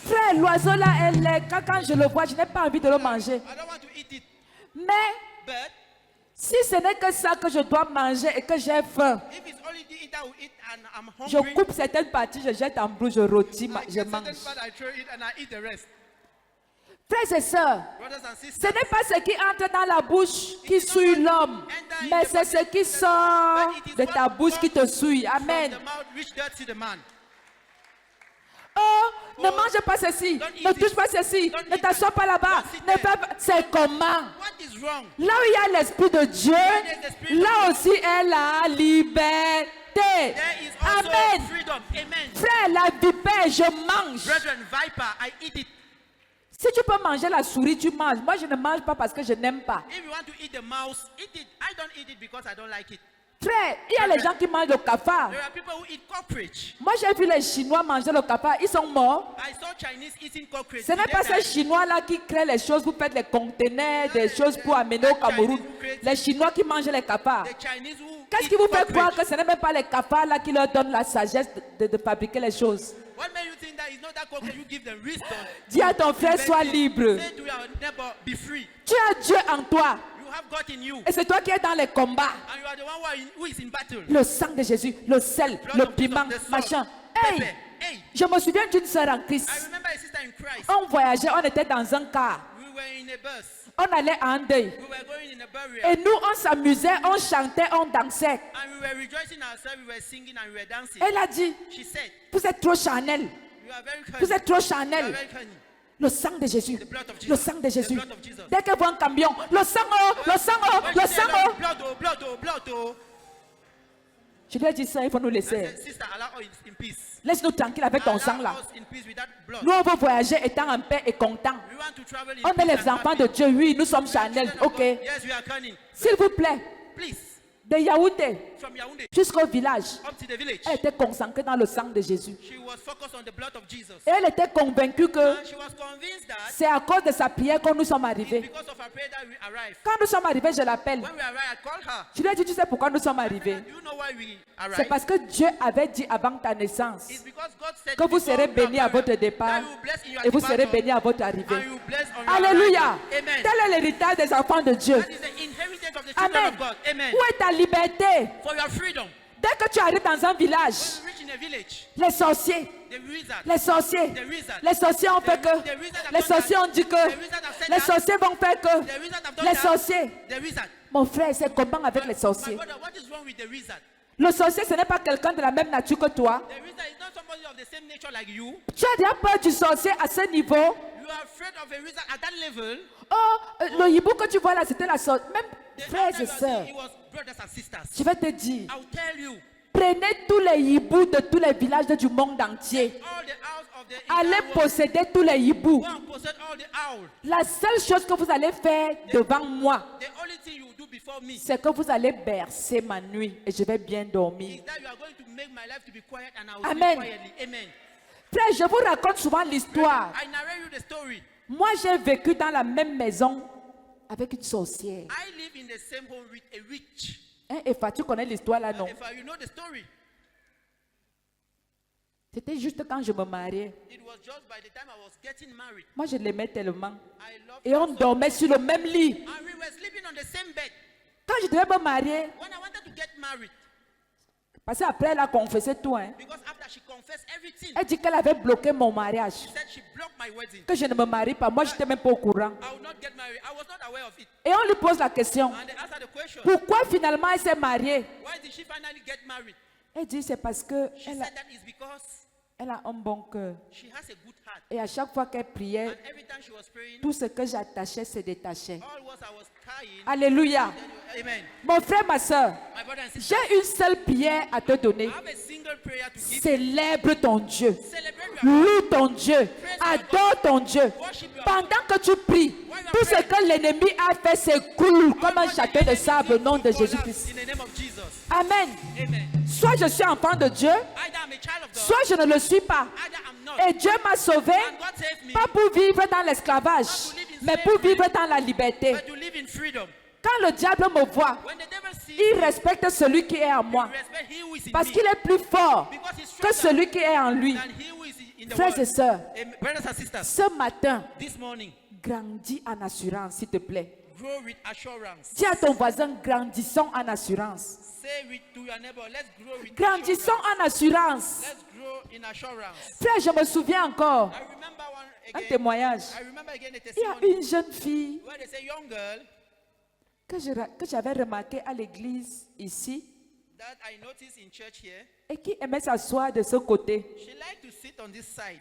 Frère, l'oiseau là, elle est, quand je le vois, je n'ai pas envie de le manger. I don't want to eat it. Mais But si ce n'est que ça que je dois manger et que j'ai faim, if it's only the eat I will eat and I'm je hungry, coupe certaines parties, je jette en bouche, je rôtis, I je get mange. certain part, I throw it and I eat the rest. Frères et sœurs, Brothers and ce sisters, n'est pas ce qui entre dans la bouche qui souille l'homme, mais c'est ce qui sort de ta bouche qui te souille. from Amen. the mouth which dirt to the man. Oh, ne mange pas ceci, ne touche pas ceci, ne t'assois pas là-bas. Ne fais pas. C'est comment? What is wrong? Là où il y a l'Esprit de Dieu, là aussi est la liberté. There is also Amen. freedom. Amen. Frère, la vipère, je mange. Brethren, viper, I eat it. Si tu peux manger la souris, tu manges. Moi, je ne mange pas parce que je n'aime pas. If you want to eat the mouse, eat it. I don't eat it because I don't like it. Frère, il y a les gens qui mangent le cafard. There are people who eat cockroach. Moi, j'ai vu les Chinois manger le cafard. Ils sont morts. I saw Chinese eating cockroach. Ce n'est pas ces Chinois-là qui créent les choses pour faire les conteneurs, des choses pour amener au Cameroun. Les Chinois qui mangent les cafards. The Chinese who Qu'est-ce eat qui vous fait cockroach. croire que ce n'est même pas les cafards-là qui leur donnent la sagesse de fabriquer les choses? What made you think that it's not that cockroach you give them wisdom? Dis à ton frère, sois libre. Say to your neighbor, be free. Tu as Dieu en toi. You have God in you. Et c'est toi qui es dans les combats. And you are the one who is in battle. Le sang de Jésus, le sel, Blood le of Jesus, piment, the salt, machin. pepper. Hey, Hey, je me souviens d'une sœur en Christ. I remember a sister in Christ. On voyageait, on était dans un car. We were in a bus. On allait en deuil. We were going in a burial. Et nous, on s'amusait, on chantait, on dansait. And we were rejoicing ourselves. We were singing and we were dancing. Elle a dit, She said, vous êtes trop charnel. you are very Vous cunning. êtes trop You are charnel. very cunning. Le sang de Jésus. The blood of Jesus. Le sang de Jésus. The blood of Jesus. Dès qu'elle voit un camion, le sang, oh, le sang, oh, When le she sang, said, oh. blood, oh, blood, oh, blood, oh. Je lui ai dit ça, il faut nous I laisser. said, sister, allow us in peace. Laisse-nous tranquille avec ton sang Allow là. us in peace with that blood. Nous, on veut voyager étant en paix et content. We want to travel in On est peace les and enfants happy. de Dieu, oui, nous sommes We are charnels, children of ok. God. Yes, we are cunning. S'il vous plaît, Please, de Yaoundé from Yaoundé jusqu'au village, up to the village, elle était concentrée dans le sang de Jésus. she was focused on the blood of Jesus. Et elle était convaincue que And she was convinced that c'est à cause de sa prière que nous sommes it's arrivés. because of her prayer that we arrived. Quand nous sommes arrivés, je l'appelle. When we arrived, I called her. Je lui ai dit, tu sais pourquoi nous sommes arrivés? Do you know why we C'est arrived? parce que Dieu avait dit avant ta naissance It's because God said que vous before serez you bénis à are votre married, départ that you will bless in your et vous serez departure, bénis à votre and arrivée. you will bless on your Alléluia. arrival. Amen. Tel est l'héritage des enfants de Dieu. That is the inheritance of the children Amen. of God. Amen. Où est ta liberté? For your freedom. Dès que tu arrives dans un village, When you reach in a village, les sorciers, the wizard, les sorciers, the wizard, les sorciers ont fait que, the wizard have les done sorciers that. ont dit The que, wizard have said les that. sorciers vont faire que, The wizard have done les that. sorciers. The wizard. Mon frère, c'est comment avec les My sorciers? brother, what is wrong with the wizard? Le sorcier, ce n'est pas quelqu'un de la même nature que toi. The wizard is not somebody of the same nature like you. Tu as déjà peur du sorcier à ce niveau. You are afraid of a wizard at that level. Oh, le hibou que tu vois là, c'était la sorcière. Même The frères answer et you are sœurs, saying, it was brothers and sisters. je vais te dire, I will tell you, prenez tous les hiboux de tous les villages du monde entier. all the owls of the Allez entire world, posséder tous les hiboux. go and possess all the owls. La seule chose que vous allez faire devant moi, The only thing you will do before me c'est que vous allez bercer ma nuit et je vais bien dormir. is that you are going to make my life to be quiet and I will Amen. sleep quietly. Amen. Frère, je vous raconte souvent l'histoire. I narrate you the story. Moi, j'ai vécu dans la même maison avec une sorcière. I live in the same home with a witch. Hein, Epha, tu connais l'histoire là, non? If you know the story, C'était juste quand je me mariais. It was just by the time I was getting married. Moi, je l'aimais tellement. I loved Et her on so dormait sur le même lit. And we were sleeping on the same bed. Quand je devais me marier, When I wanted to get married, parce qu'après elle a confessé tout, hein. because after she confessed everything, Elle dit qu'elle avait bloqué mon mariage. she said she blocked my wedding. Que je ne me marie pas. Moi, je n'étais même pas au courant. I would not get married. I was not aware of it. Et on lui pose la question. And they asked her the question, Pourquoi finalement elle s'est mariée? why did she finally get married? Elle dit c'est parce que She elle said that is because a un bon cœur. she has a good heart. Et à chaque fois qu'elle priait, And every time she was praying, tout ce que j'attachais se détachait. all what I was carrying, Alléluia. amen. Mon frère, ma soeur, My brother and sister, j'ai une seule prière à te donner. I have a single prayer to give. Célèbre ton Dieu. Celebrate your Loue ton Dieu. Adore ton Dieu. Pendant que tu pries, tout ce que l'ennemi a fait s'écoule comme un château de sable au nom de Jésus-Christ. In the name of Jesus. Amen. Amen. Soit je suis enfant de Dieu, Either I'm a child of God, soit je ne le suis pas. either I'm not. Et Dieu m'a sauvé, And God saved me, pas pour vivre dans l'esclavage, mais pour vivre dans la liberté. but to live in freedom. Quand le diable me voit, When the devil sees il me, respecte celui qui est en moi. respect he who is in Parce me, qu'il est plus fort because he's que stronger celui qui est en lui. than he who is in the Frères et world. sœurs, Amen. Brothers and sisters, ce matin, this morning, grandis en assurance, s'il te plaît. grow with assurance. Dis à ton voisin, grandissons en assurance. Say it to your neighbor, let's grow with Grandissons assurance. en assurance. Let's grow in assurance. Frère, je me souviens encore, I remember one un again. témoignage. I remember again a Il y a testimony une jeune fille where they say young girl que j'avais remarquée à l'église ici that I noticed in church here. et qui aimait s'asseoir de ce côté. She liked to sit on this side.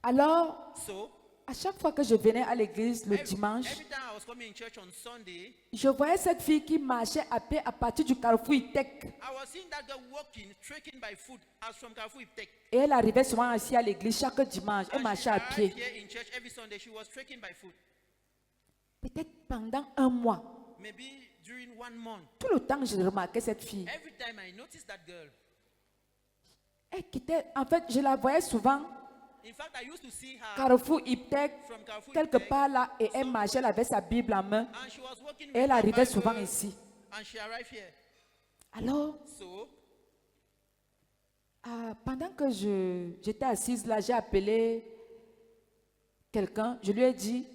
Alors, So à chaque fois que je venais à l'église le every dimanche, time I was coming in church on Sunday, je voyais cette fille qui marchait à pied à partir du carrefour Itech. I was seeing that girl walking, trekking by foot as from Carrefour Iptek. Et elle arrivait souvent ici à l'église chaque dimanche. Elle And she marchait à arrived pied. here in church every Sunday. She was trekking by foot. Peut-être pendant un mois. Maybe during 1 month. Tout le temps que je remarquais cette fille, Every time I noticed that girl. elle quittait. En fait, je la voyais souvent In fact, I used to see her carrefour Iptek, from Carrefour quelque Iptek, part là, et elle marchait, elle avait sa Bible en main. and she was walking Et with elle her arrivait Bible, souvent ici. and she arrived here. Alors, So pendant que j'étais assise là, j'ai appelé quelqu'un. Je lui ai dit,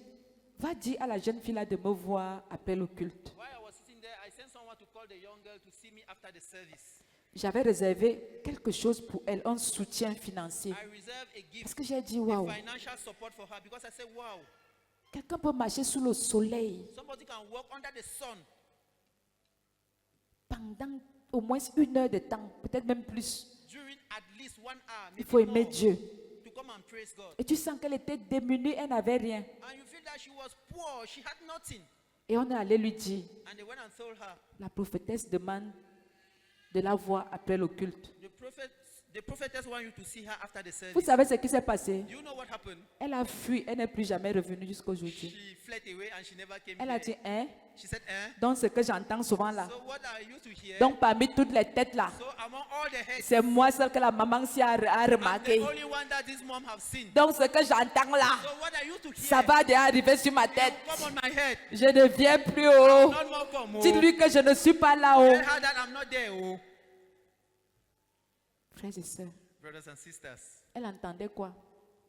va dire à la jeune fille là de me voir après le culte. while I was sitting there, I sent someone to call the young girl to see me after the service. J'avais réservé quelque chose pour elle, un soutien financier. I reserved a Parce gift, que j'ai dit, a waouh, financial support for her, because I said, wow, quelqu'un peut marcher sous le soleil somebody can walk under the sun pendant au moins 1 heure de temps, peut-être même plus. during at least 1 hour, Il maybe faut aimer more, Dieu. to come and praise God. Et tu sens qu'elle était démunie, elle n'avait rien. And you feel that she was poor, she had nothing. Et on est allé lui dire, And they went and told her, la prophétesse demande de la voir après le culte. the prophetess want you to see her after the service. Vous savez ce qui s'est passé? Do you know what happened? Elle a fui, elle n'est plus jamais revenue jusqu'à aujourd'hui. She fled away and she never came Elle a here. dit, hein? She said, Donc ce que j'entends souvent là. So what I used to hear, Donc parmi toutes les têtes là, so among all the heads, c'est moi celle que la maman s'y a I'm the remarqué. only one that this mom have seen. Donc ce que j'entends là, So what I used to hear, ça va déjà arriver sur ma tête. come on my head. Je ne viens plus haut. Not more come. Oh. Dites-lui que je ne suis pas là-haut. Tell her that I'm not there. Oh. Frères et sœurs, Brothers and sisters, elle entendait quoi?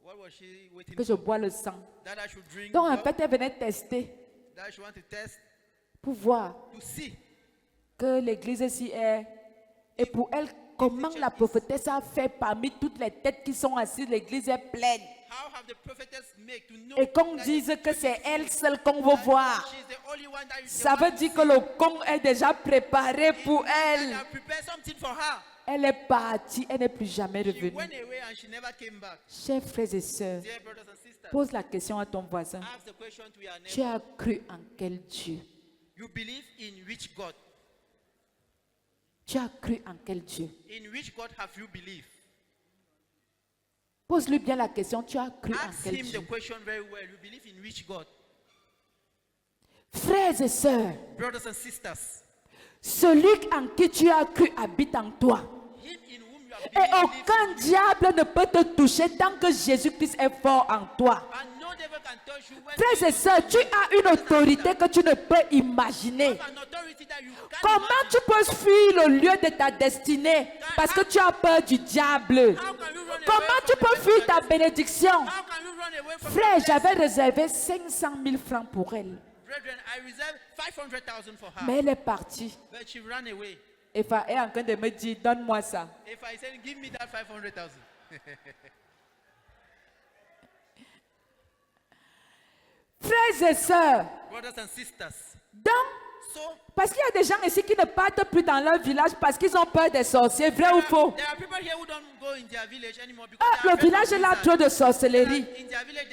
what was she waiting Que je for? bois le sang. That I should drink Donc en blood? fait, elle venait tester That she want to test, pour voir to see que l'église ici est. Et pour elle, comment la prophétesse a fait parmi toutes les têtes qui sont assises, l'église est pleine. how have the prophetess make to know Et qu'on that dise que c'est elle seule qu'on veut voir. she's the only one that is Ça veut dire que le con est déjà préparé pour elle. I prepared something for her. Elle est partie, elle n'est plus jamais She revenue. went away and she never came back. Chers frères et sœurs, Dear brothers and sisters, pose la question à ton voisin. ask the question to your Tu neighbor. as cru en quel Dieu? You believe in which God? Tu as cru en quel Dieu? In which God have you believed? Pose-lui bien la question, tu as cru en Ask quel him the Dieu? question very well. You believe in which God? Frères et sœurs, Brothers and sisters, celui en qui tu as cru habite en toi. him in whom you have Et believed lives aucun diable ne peut te toucher tant que Jésus-Christ est fort en toi. and no devil can touch you when Frères et sœurs, tu as une autorité que tu ne peux imaginer. you have an authority that you can't Comment imagine. tu peux fuir le lieu de ta destinée parce que tu as peur du diable? How can you run away Comment from tu the peux blessing fuir of ta God? bénédiction? How can you run away from Frère, the j'avais blessing? réservé 500 000 francs pour elle. Brethren, I reserved 500,000 for her, Mais elle est partie. but she ran away. Eva est en train de me dire, donne-moi ça. If I said, give me that 500,000. Frères et sœurs, Brothers and sisters. donc, So, parce qu'il y a des gens ici qui ne partent plus dans leur village parce qu'ils ont peur des sorciers, vrai ou faux? there are people here who don't go in their village anymore because Ah, they are le village est là, afraid of trop de wizards. sorcellerie. In their village,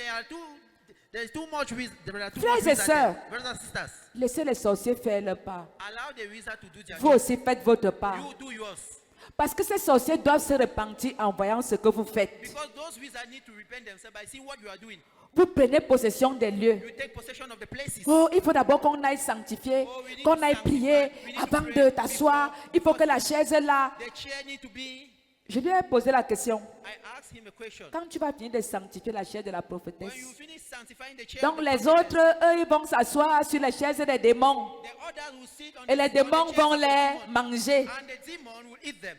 there's too much wizards. There are too Frères much et wizards sœurs. there. Brothers and sisters, Laissez les sorciers faire leur part. allow the wizard to do their Vous job. aussi faites votre part. You do yours. Parce que ces sorciers doivent se repentir en voyant ce que vous faites. Because those wizards need to repent themselves by seeing what you are doing. Vous prenez possession des lieux. You take possession of the places. Oh, il faut d'abord qu'on aille sanctifier, Oh, we need qu'on to aille sanctify. prier We need to avant pray de t'asseoir. Il faut que la chaise est là. The chair need to be. Je lui ai posé la question. I asked him a question. Quand tu vas finir de sanctifier la chaise de la When you prophétesse, finish sanctifying the chair, donc of the les prophet, autres, eux, ils vont s'asseoir sur les chaises des démons. the others will sit on Et les the démons chairs vont of the les demon, manger. and the demon will eat them.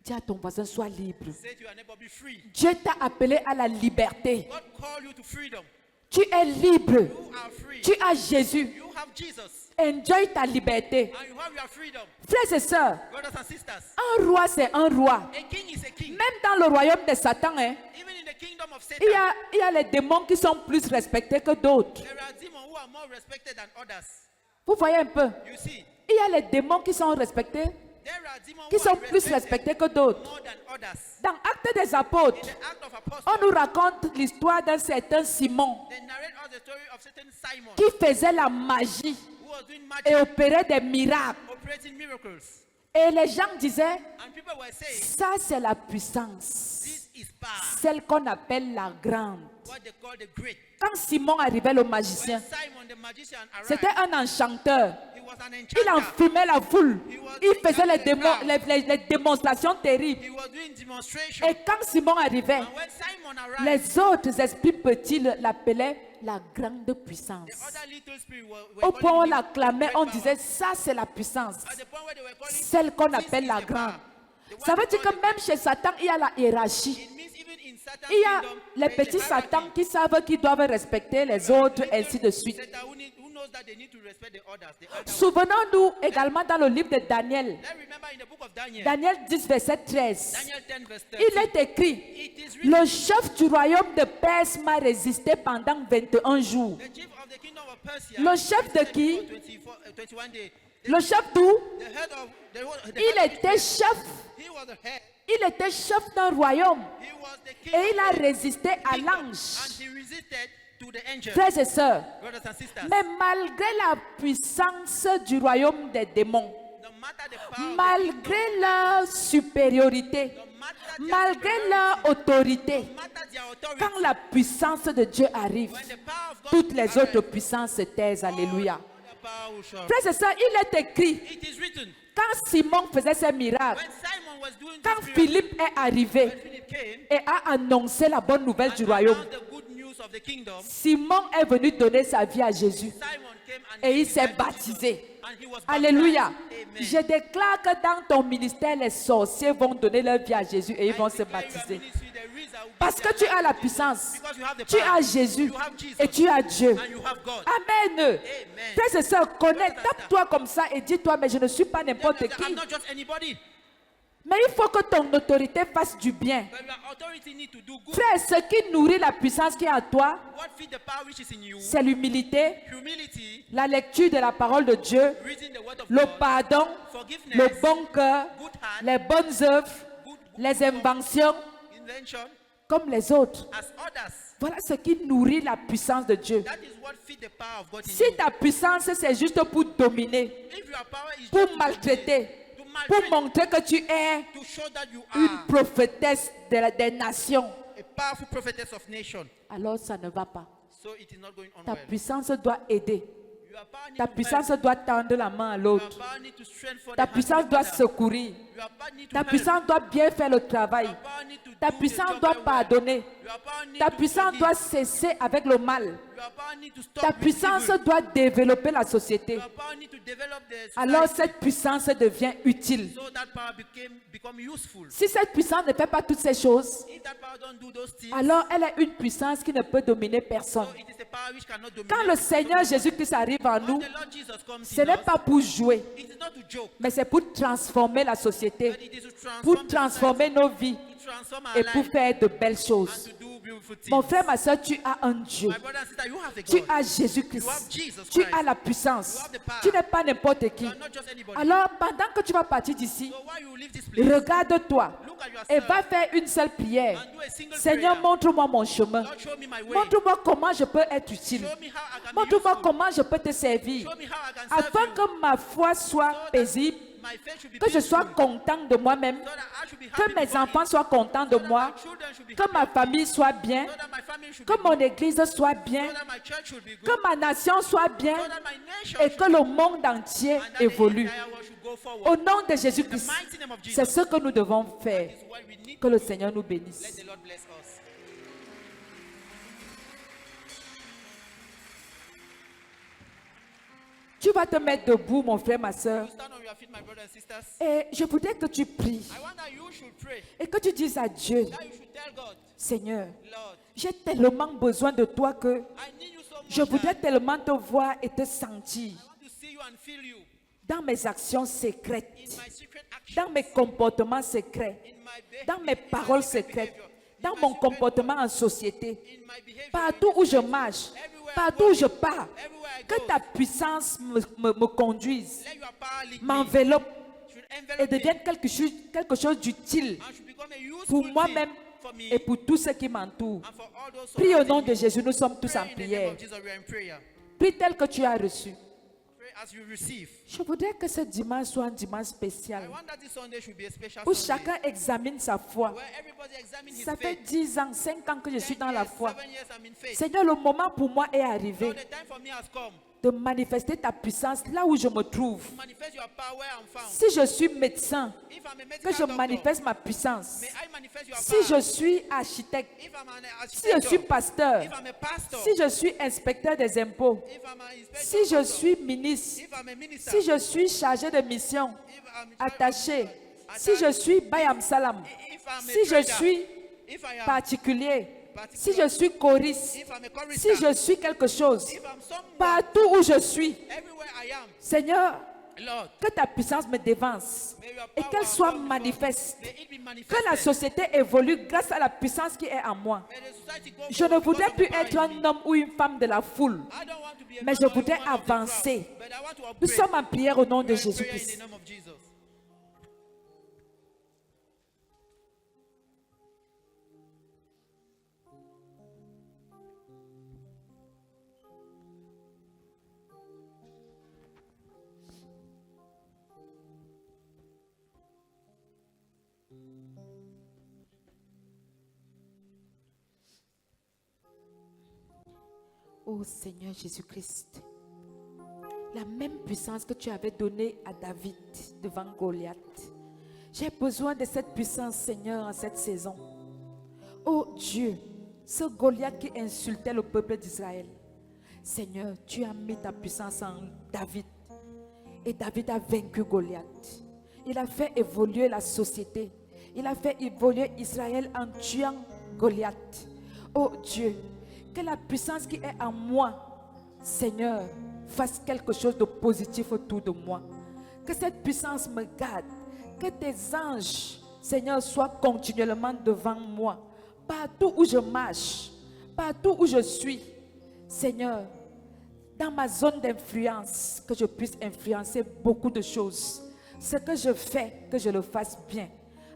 Dis à ton voisin, sois libre. Say to your neighbor, be free. Dieu t'a appelé à la liberté. God call you to freedom. Tu es libre. You are free. Tu as Jésus. You have Jesus, Enjoy ta liberté. and you have your freedom. Frères et sœurs, Brothers and sisters, un roi, c'est un roi. a king is a king. Même dans le royaume de Satan, hein, Even in the kingdom of Satan, il y a les démons qui sont plus respectés que d'autres. there are demons who are more respected than others. Vous voyez un peu? You see, Il y a les démons qui sont respectés, there are demons qui who sont are plus respectés que d'autres. more than others. Dans Actes des Apôtres, In the act of on apostles, nous raconte l'histoire d'un certain Simon they narrate us the story of certain Simon qui faisait la magie who was doing et magic, opérait des miracles. operating miracles. Et les gens disaient, And people were saying, ça c'est la puissance, this is power, celle qu'on appelle la grande. what they call the great. Quand Simon arrivait, le When magicien, Simon the magician c'était arrived, un enchanteur. he was an Il enchanter. enfumait la foule. Il faisait les démonstrations terribles. He was doing demonstration. Et quand Simon arrivait, And when Simon arrived, les autres esprits petits l'appelaient la grande puissance. the other little spirits were Au point où on calling him l'acclamait, great on power. disait, ça c'est la puissance. At the point where they were calling Celle qu'on this appelle is la the grande. power. The one Ça veut they dire call que the- même chez Satan, il y a la hiérarchie. It means even in Satan's Il y a kingdom, les there is petits a hierarchy. Satans qui savent qu'ils doivent respecter les autres, ainsi de suite. Satan who knows that they need to respect the others. The elder ones. Souvenons-nous également dans le livre de Daniel, Let's remember in the book of Daniel, Daniel 10, verset 13. Daniel 10 verse Il 13. est écrit, It is written, le chef du royaume de Perse m'a résisté pendant 21 jours. the chief of the kingdom of Persia, Le chef de qui? 21 days. Le chef d'où? The head of the Il head of était this chef. place, he was the head. Il était chef d'un royaume. He was the king Et il a of the résisté à kingdom, l'ange. and he resisted to the angel. Frères et sœurs, Brothers and sisters, mais malgré la puissance du royaume des démons, no matter the power, of the malgré leur supériorité, kingdom, no matter their malgré superiority, leur autorité, no matter their authority, quand la puissance de Dieu arrive, when the power of God toutes les arrives, autres puissances se taisent. Alléluia. the power will show. Frères et sœurs, il est écrit, It is written, quand Simon faisait ses miracles, when Simon was doing quand this miracle, Philippe est arrivé when Philip came et a annoncé la bonne nouvelle and du royaume, announced the good news of the kingdom, Simon est venu donner sa vie à Jésus Simon came and et il gave s'est life to baptisé. Jesus, and he was Alléluia. baptized. Amen. Je déclare que dans ton ministère, les sorciers vont donner leur vie à Jésus et ils vont I se declare your baptiser. ministry, the wizard will give Parce que their tu life as la to puissance, Jesus. Because you have the tu power. as Jésus You have Jesus. et tu as Dieu. And you have God. Amen. Frères et sœurs, connais, tape-toi comme ça et dis-toi, mais je ne suis pas n'importe I'm qui. not just anybody, Mais il faut que ton autorité fasse du bien. but your authority need to do good. Frère, ce qui nourrit la puissance qui est en toi, What feed the power which is in you? c'est l'humilité, Humility, la lecture de la parole de Dieu, reading the word of le God, pardon, forgiveness, le bon cœur, good heart, les bonnes œuvres, good les inventions, invention, comme les autres. as others. Voilà ce qui nourrit la puissance de Dieu. That is what feed the power of God in Si you. ta puissance, c'est juste pour dominer, If your power is pour just to maltraiter, to pour maltreat, montrer que tu es to show that you une are prophétesse des nations, a powerful prophetess of nation, alors ça ne va pas. so it is not going on Ta well. puissance doit aider. Your power need Ta to puissance help. doit tendre la main à Your l'autre. power need to strengthen Ta the puissance hand of doit the other. secourir. Your power need to Ta help. puissance doit bien faire le travail. Your power need to Ta do the puissance job doit very well. pardonner. Your power need Ta to puissance forgive. doit cesser avec le mal. Your power need to stop Ta with puissance evil. doit développer la société. Your power need to develop the society. Alors cette puissance devient utile. So that power become useful. Si cette puissance ne fait pas toutes ces choses, If that power don't do those things, alors elle est une puissance qui ne peut dominer personne. so it is a power which cannot dominate. Quand le Seigneur Jésus-Christ arrive en When nous, the Lord Jesus comes ce in n'est us, pas pour jouer, it is not to joke, mais c'est pour transformer la société, but it is to pour transform transformer nos vies to transform our et pour life faire de belles and choses. to do beautiful things. Mon frère, ma soeur, tu as un Dieu. My brother and sister, you have a Tu God. as You have Jésus-Christ. Jesus Tu Christ. as la puissance. You have the power. Tu n'es pas n'importe qui. You are not just anybody. Alors, pendant que tu vas partir d'ici, So while you leave this place, regarde-toi look at et yourself va faire une seule prière. and do a single Seigneur, prayer. montre-moi mon chemin. Lord, show me my way. Montre-moi comment je peux être utile. Show me how I can be Montre-moi useful. comment je peux te servir. Show me how I can serve Afin you. que ma foi soit So that paisible, my faith should be que je sois peaceful. content de moi-même, So that I should be que happy mes before enfants Him. soient contents de So that moi, my children should be que happy. ma famille soit bien, So that my family should que be mon good. église soit bien, So that my church should be good. que ma nation soit bien So that my nation et should que be le good. monde entier And that the évolue. entire world should go Au forward. nom de In the Jésus-Christ, mighty name of Jesus. c'est ce que nous devons faire. This is what we need Que to le do. Seigneur nous Let bénisse. the Lord bless us. Tu vas te mettre debout, mon frère, ma soeur, You stand on your feet, my brothers and sisters. et je voudrais que tu pries I want that you should pray. et que tu dises à Dieu, That you should tell God, Seigneur, Lord, j'ai tellement besoin de toi que I need you so much je voudrais that tellement te voir et te sentir I want to see you and feel you dans mes actions in secrètes, my secret action, dans mes comportements secrets, in my behavior, dans mes paroles secrètes, dans mon comportement en société, in my behavior, partout où je marche, partout où je pars. everywhere I Que go. ta puissance me conduise, Let your power lead me. m'enveloppe Should et envelop me devienne quelque chose d'utile and should become a pour useful moi-même thing for me et pour tous ceux qui m'entourent. and for all those Prie au surrounding nom me. de Jésus, nous sommes tous Pray en in the name prière. of Jesus, we are in prayer. Prie tel que tu as reçu. Pray as you receive. Je voudrais que ce dimanche soit un dimanche I spécial want that this Sunday should be a special où Sunday chacun examine sa foi. where everybody examine his Ça fait faith. 10 ans, 5 ans que je suis 10 dans la years, foi. 7 years I'm in faith. Seigneur, le moment pour moi est arrivé Now the time for me has come de manifester ta puissance là où je me trouve. to manifest your power where I'm found. Si je suis médecin, If I'm a que medical je doctor, manifeste ma puissance. may I manifest your Si power. je suis architecte, If I'm an si je suis architect, pasteur, if I'm a pastor, si je suis inspecteur des impôts, if I'm an inspector, si je pastor, suis ministre, if I'm a minister, si je suis chargé de mission, if I'm attaché, si je suis Bayam Salam, if I'm a si je trader, suis if I am particulier, si je suis choriste, if I'm a chorister, si je suis quelque chose, if I'm someone, partout où je suis, everywhere I am, Seigneur, Lord, que ta puissance me dévance may your et power qu'elle soit come before me. manifeste. May it be Que la manifested. société évolue grâce à la puissance qui est en moi. May the society go Je ne forward voudrais because of plus the power être in un me. homme ou une femme de la foule. I don't want to be a Mais man je or a voudrais woman of the crowd, avancer. but I want to Nous upgrade. sommes en prière au nom We de are in prayer in Jésus-Christ. the name of Jesus. Oh Seigneur Jésus-Christ, la même puissance que tu avais donnée à David devant Goliath. J'ai besoin de cette puissance, Seigneur, en cette saison. Oh Dieu, ce Goliath qui insultait le peuple d'Israël. Seigneur, tu as mis ta puissance en David. Et David a vaincu Goliath. Il a fait évoluer la société. Il a fait évoluer Israël en tuant Goliath. Oh Dieu, que la puissance qui est en moi, Seigneur, fasse quelque chose de positif autour de moi. Que cette puissance me garde. Que tes anges, Seigneur, soient continuellement devant moi. Partout où je marche, partout où je suis, Seigneur, dans ma zone d'influence, que je puisse influencer beaucoup de choses. Ce que je fais, que je le fasse bien.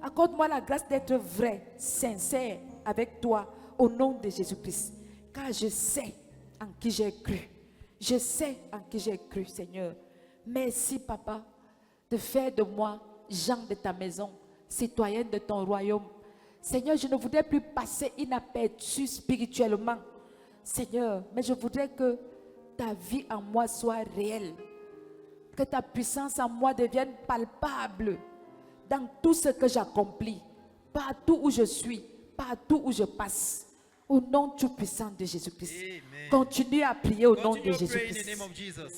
Accorde-moi la grâce d'être vrai, sincère avec toi, au nom de Jésus-Christ. Car je sais en qui j'ai cru. Je sais en qui j'ai cru, Seigneur. Merci, Papa, de faire de moi gens de ta maison, citoyenne de ton royaume. Seigneur, je ne voudrais plus passer inaperçu spirituellement, Seigneur, mais je voudrais que ta vie en moi soit réelle. Que ta puissance en moi devienne palpable dans tout ce que j'accomplis, partout où je suis, partout où je passe. Au nom tout puissant de Jésus-Christ. Amen. Continue à prier au nom de Continue to pray in the Jésus-Christ. name of Jesus.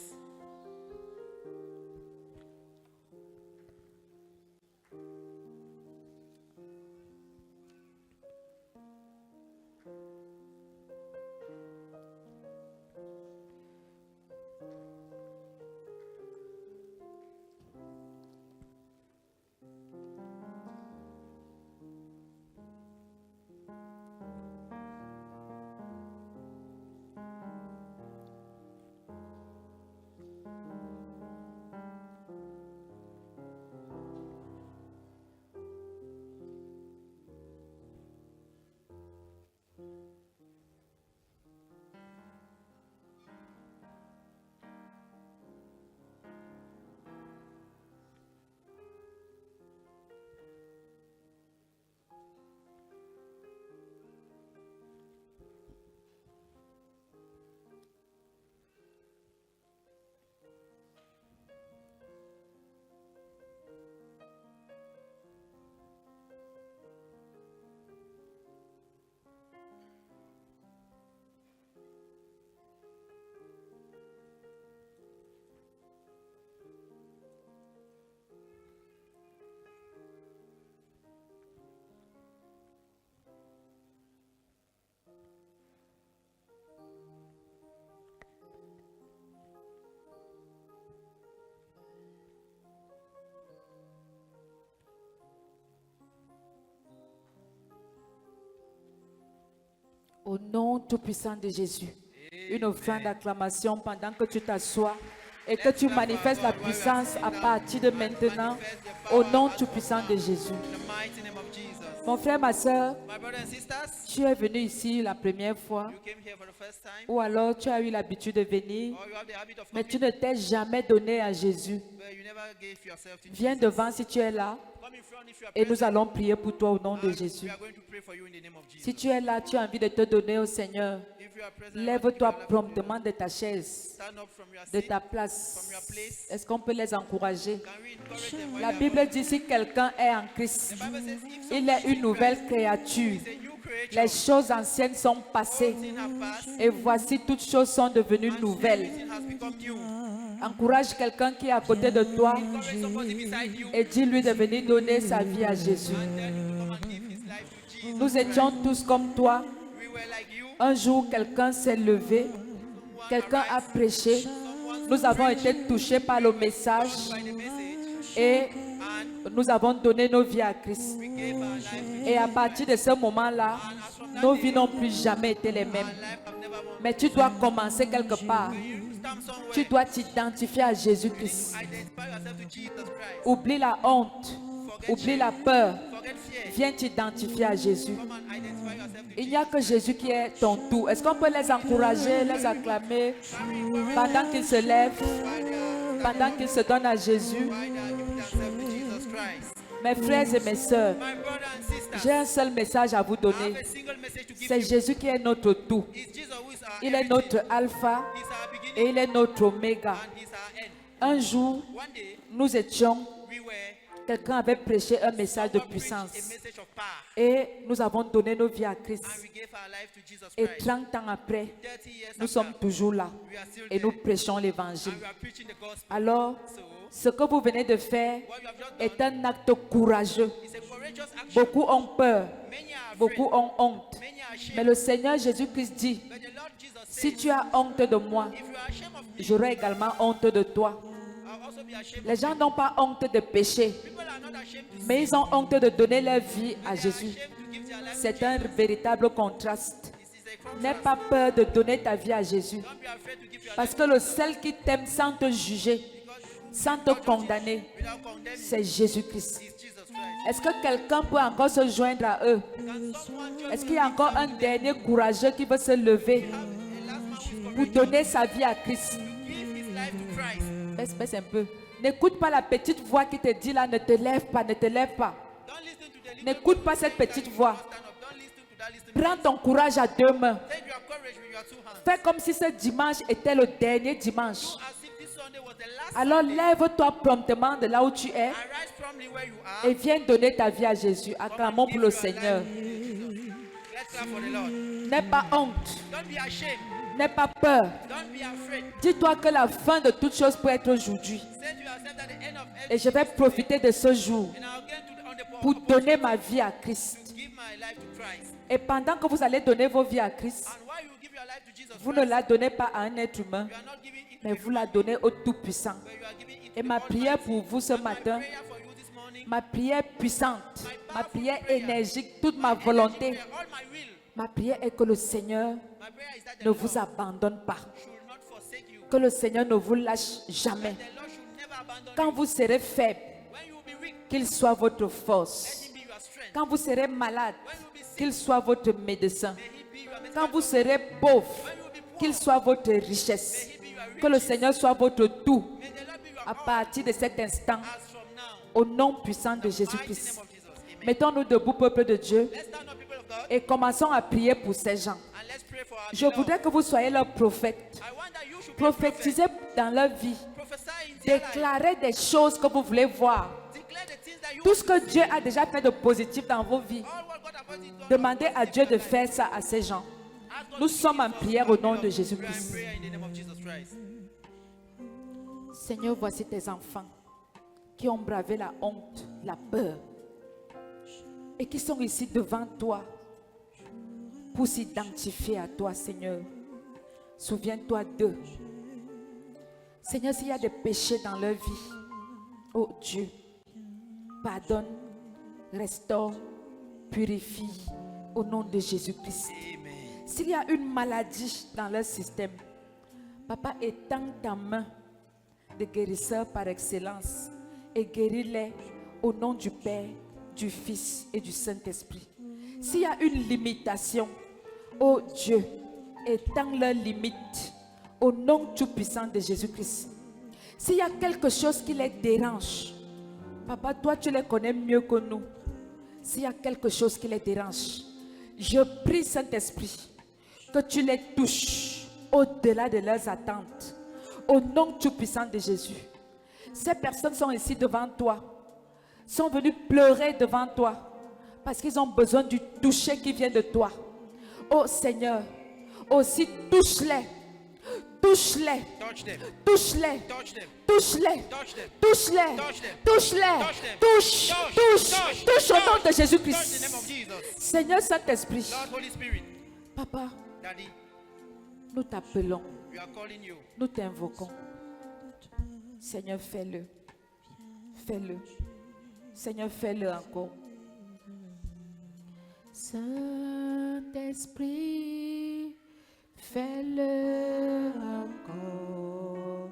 Au nom tout-puissant de Jésus. Une offrande d'acclamation pendant que tu t'assois et que tu manifestes la puissance à partir de maintenant. Au nom tout-puissant de Jésus. In the mighty name of Jesus. Mon frère, ma soeur, My brothers and sisters, tu es venu ici la première fois you came here for the first time, ou alors tu as eu l'habitude de venir, or you have the habit of mais tu coming, ne t'es jamais donné à Jésus. but you never gave yourself to Viens Jesus. devant si tu es là Come in front if you are et nous present, allons prier pour toi au nom de and Jésus. we are going to pray for you in the name of Jesus. Si tu es là, tu as envie de te donner au Seigneur, If you are present, lève-toi promptement de ta chaise, stand up from your de seat. ta place. Est-ce qu'on peut les encourager? Can we encourage them while La they are Bible dit si quelqu'un est en Christ, The Bible says, if il est une nouvelle créature. is a new creature, Les choses anciennes sont passées sin have passed, et voici toutes choses sont devenues nouvelles. everything has become new. Encourage quelqu'un qui est à côté de toi Encourage somebody beside you, et dis-lui de venir donner sa vie à Jésus. and tell him to come and give his life to Jesus. Nous étions tous comme toi. We were like you. Un jour, quelqu'un s'est levé, quelqu'un a prêché. Nous avons été touchés par le message By the message, et and nous avons donné nos vies à Christ. we gave our life to Et à partir de ce moment-là, nos vies n'ont plus jamais été les mêmes. life. I've never won. Mais tu dois commencer quelque part. You stand somewhere. Tu dois t'identifier à Jésus-Christ. Identify yourself to Jesus Christ. Oublie la honte, oublie la peur. Forget fear. Viens t'identifier à Jésus. Come and identify yourself to Il n'y a que Jésus qui est ton tout. Est-ce qu'on peut les encourager, les acclamer pendant qu'ils se lèvent, pendant qu'ils se donnent à Jésus? give yourself to Jesus Christ. Mes frères et mes sœurs, My brother and sister, j'ai un seul message à vous I donner. have a single message to give C'est you. Jésus qui est notre tout. It's Jesus who is our Il est everything. notre alpha He's our beginning et il est notre oméga. and he's our end. Un jour, One day, nous étions, we were quelqu'un avait prêché un message de someone preached a puissance message of power, et nous avons donné nos vies à Christ. and we gave our life to Jesus Et Christ. 30 ans après, 30 years nous after, sommes toujours là we are still et there, nous prêchons l'évangile. and we are preaching the gospel. Alors, So, ce que vous venez de faire what you have just est done un acte courageux. is a courageous action. Beaucoup ont peur, Many are afraid, beaucoup ont honte. many are ashamed. Mais le Seigneur Jésus-Christ dit, But the Lord Jesus si says, tu as honte de moi, if you are ashamed of me, j'aurai également honte de toi. I'll also be ashamed Les of gens you. n'ont pas honte de pécher, People are not ashamed to sin. mais ils ont honte de donner leur vie à They are Jésus. ashamed to give their life to C'est un véritable contraste. This is a contrast. N'aie pas peur de donner ta vie à Jésus, Don't be afraid to give your parce life que le seul qui t'aime sans te juger, sans te condamner, without condemning. c'est Jésus-Christ. Is Jesus Christ. Est-ce que quelqu'un peut encore se joindre à eux? Can someone join Est-ce qu'il y a encore un dernier courageux qui veut se lever a last man who is pour donner sa vie à Christ? give his life to Christ? Baisse un peu. N'écoute pas la petite voix qui te dit là, ne te lève pas, ne te lève pas. Don't listen to the little N'écoute pas voice cette saying that petite you voix. must stand up. Don't listen to that listening. Prends ton courage à deux mains Take your courage with your your two hands. Fais comme si ce dimanche était le dernier dimanche. Do as if this Sunday was the last Alors Sunday. lève-toi promptement de là où tu es Arise promptly where you are. et viens donner ta vie à Jésus. Come and Acclamons give pour le your Seigneur. life to Jesus. Let's clap for the Lord. N'aie pas honte, Don't be ashamed. n'aie pas peur. Don't be afraid. Dis-toi que la fin de toute chose peut être aujourd'hui. Say to yourself that the end of Et je vais profiter de ce jour and I'll get to on the pour donner ma vie à Christ. give my life to Christ. Et pendant que vous allez donner vos vies à Christ, And while you give your life to Jesus vous ne Christ, la donnez pas à un être humain, you are not giving it mais vous la donnez au Tout-Puissant. but you are giving it Et to ma the prière Almighty. pour vous ce And my matin, prayer for you this morning, ma prière puissante, ma prière énergique, toute ma volonté, all my will, ma prière est que le Seigneur my prayer is that the ne Lord vous abandonne pas, should not forsake you. que le Seigneur ne vous lâche jamais. The Lord should never abandon Quand you. vous serez faible, When you will be weak, qu'il soit votre let force. him be your strength. Quand vous serez malade, When you will be sick, qu'il soit votre médecin. may he be your Quand medicine. vous serez pauvre, When you will be poor, qu'il soit votre richesse. may he be your Que le riches. Seigneur soit votre tout. May the Lord be your À all. partir de cet instant, As from now, au nom puissant de mighty name Jésus-Christ. of Jesus. Amen. Mettons-nous debout, peuple de Dieu, Let's stand up, people of God, et commençons à prier pour ces gens. and let's pray for our Je beloved. voudrais que vous soyez leurs prophètes. I want that you should be a prophet. Prophétisez dans leur vie. Prophesy in their life. Déclarez des choses que vous voulez voir. Declare the things that you Tout ce want que Dieu a déjà fait de positif dans vos vies. to- all what God has already done. Demandez à Dieu de faire ça à ces gens. Ask God Nous to sommes give en us prière our au nom de beloved. Jésus We are in Christ. prayer in the name of Jesus Christ. Seigneur, voici tes enfants qui ont bravé la honte, la peur et qui sont ici devant toi pour s'identifier à toi, Seigneur. Souviens-toi d'eux. Seigneur, s'il y a des péchés dans leur vie, oh Dieu, pardonne, restaure, purifie au nom de Jésus-Christ. Amen. S'il y a une maladie dans leur système, Papa, étends ta main de guérisseur par excellence et guéris-les au nom du Père, du Fils et du Saint-Esprit. S'il y a une limitation, oh Dieu, étends leurs limites au nom tout-puissant de Jésus-Christ. S'il y a quelque chose qui les dérange, Papa, toi tu les connais mieux que nous. S'il y a quelque chose qui les dérange, je prie, Saint-Esprit, que tu les touches au-delà de leurs attentes. Au nom tout-puissant de Jésus. Ces personnes sont ici devant toi, sont venues pleurer devant toi, parce qu'ils ont besoin du toucher qui vient de toi. Oh Seigneur, aussi touche-les, touche-les, Touch them. touche-les, Touch them. touche-les, Touch them. touche-les, Touch them. touche-les, Touch them. touche, Touch, touche, touch, touche au nom de Touch the name Jésus-Christ. of Jesus. Seigneur Saint-Esprit, Lord Holy Spirit, Papa, Daddy, nous t'appelons, we are calling you. nous t'invoquons. Seigneur, fais-le. Fais-le. Seigneur, fais-le encore. Saint-Esprit, fais-le encore.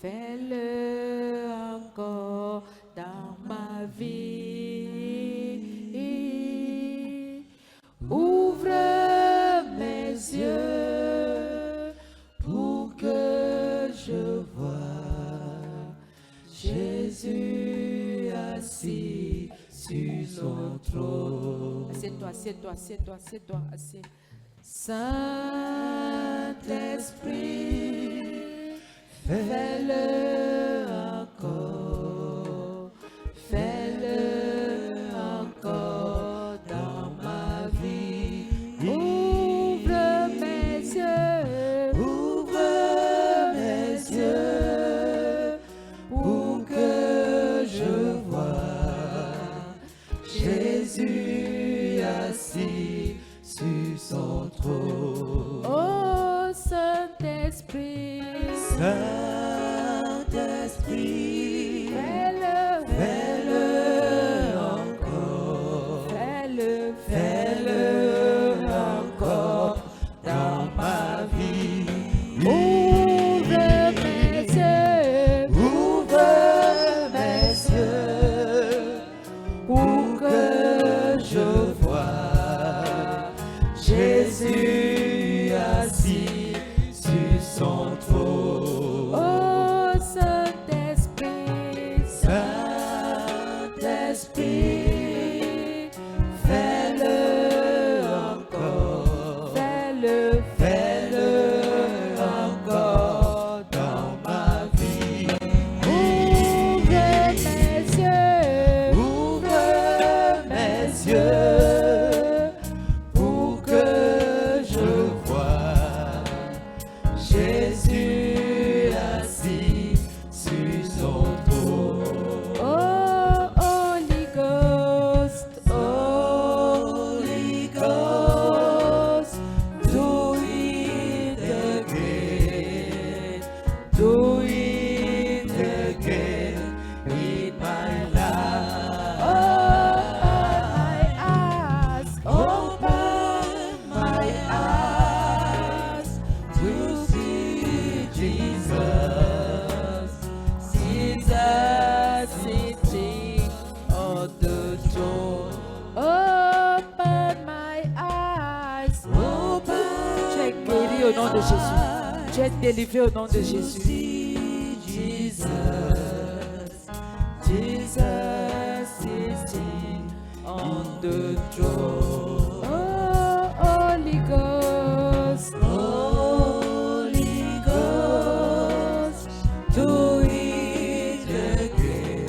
Fais-le encore dans ma vie. Ouvre mes yeux pour que je vois Jésus assis sur son trône. Assieds-toi, assieds-toi, assieds-toi, assieds-toi, assieds. Saint-Esprit, fais-le encore, fais-le encore dans ma vie. Ouvre mes yeux pour que je vois Jésus assis sur son trône. Oh Saint-Esprit, Jésus. Tu es délivré au nom de Jésus. Jesus, Jesus sitting on the throne. Oh, Holy Ghost. Holy Ghost, do it again.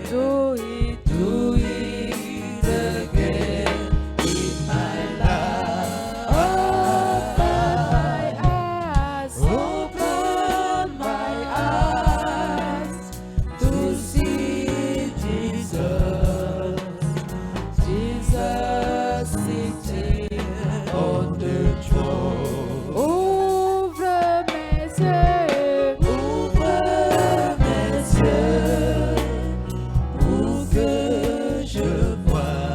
Do it. Do it again in my life. Open my eyes. Open my eyes to see Jesus, Jesus sitting on the throne. Ouvre mes yeux. Ouvre mes yeux pour que je voie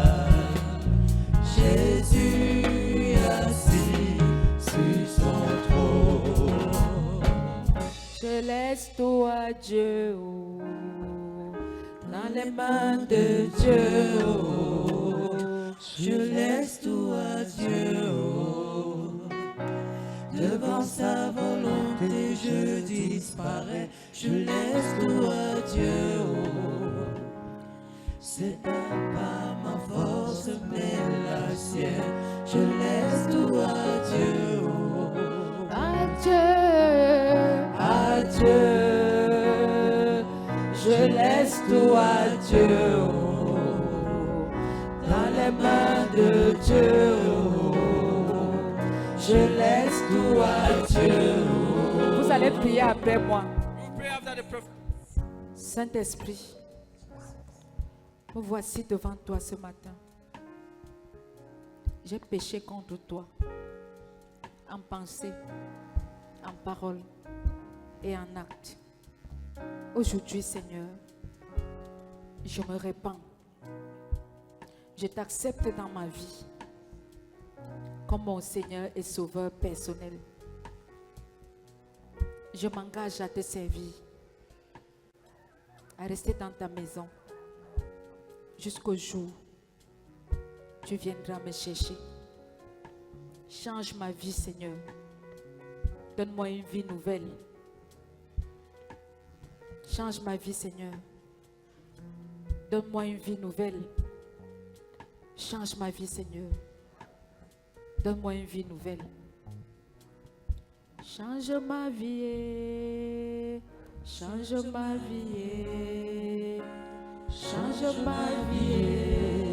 Jésus assis sur son trône. Je laisse tout à Dieu. Dans les mains de Dieu, oh, je laisse tout à Dieu. Oh. Devant sa volonté, je disparais, je laisse tout à Dieu. Oh. C'est pas ma force, mais la sienne, je laisse tout à Dieu. Oh. Adieu. Adieu, je laisse tout à Dieu, oh, dans les mains de Dieu, oh, je laisse tout à Dieu. Oh. Vous allez prier après moi. You pray after the prophet. Saint-Esprit, me voici devant toi ce matin. J'ai péché contre toi, en pensée, en parole et en acte. Aujourd'hui, Seigneur, je me répands. Je t'accepte dans ma vie comme mon Seigneur et Sauveur personnel. Je m'engage à te servir, à rester dans ta maison jusqu'au jour où tu viendras me chercher. Change ma vie, Seigneur. Donne-moi une vie nouvelle. Change ma vie, Seigneur. Donne-moi une vie nouvelle. Change ma vie, Seigneur. Donne-moi une vie nouvelle. Change ma vie. Change ma vie. Change ma vie.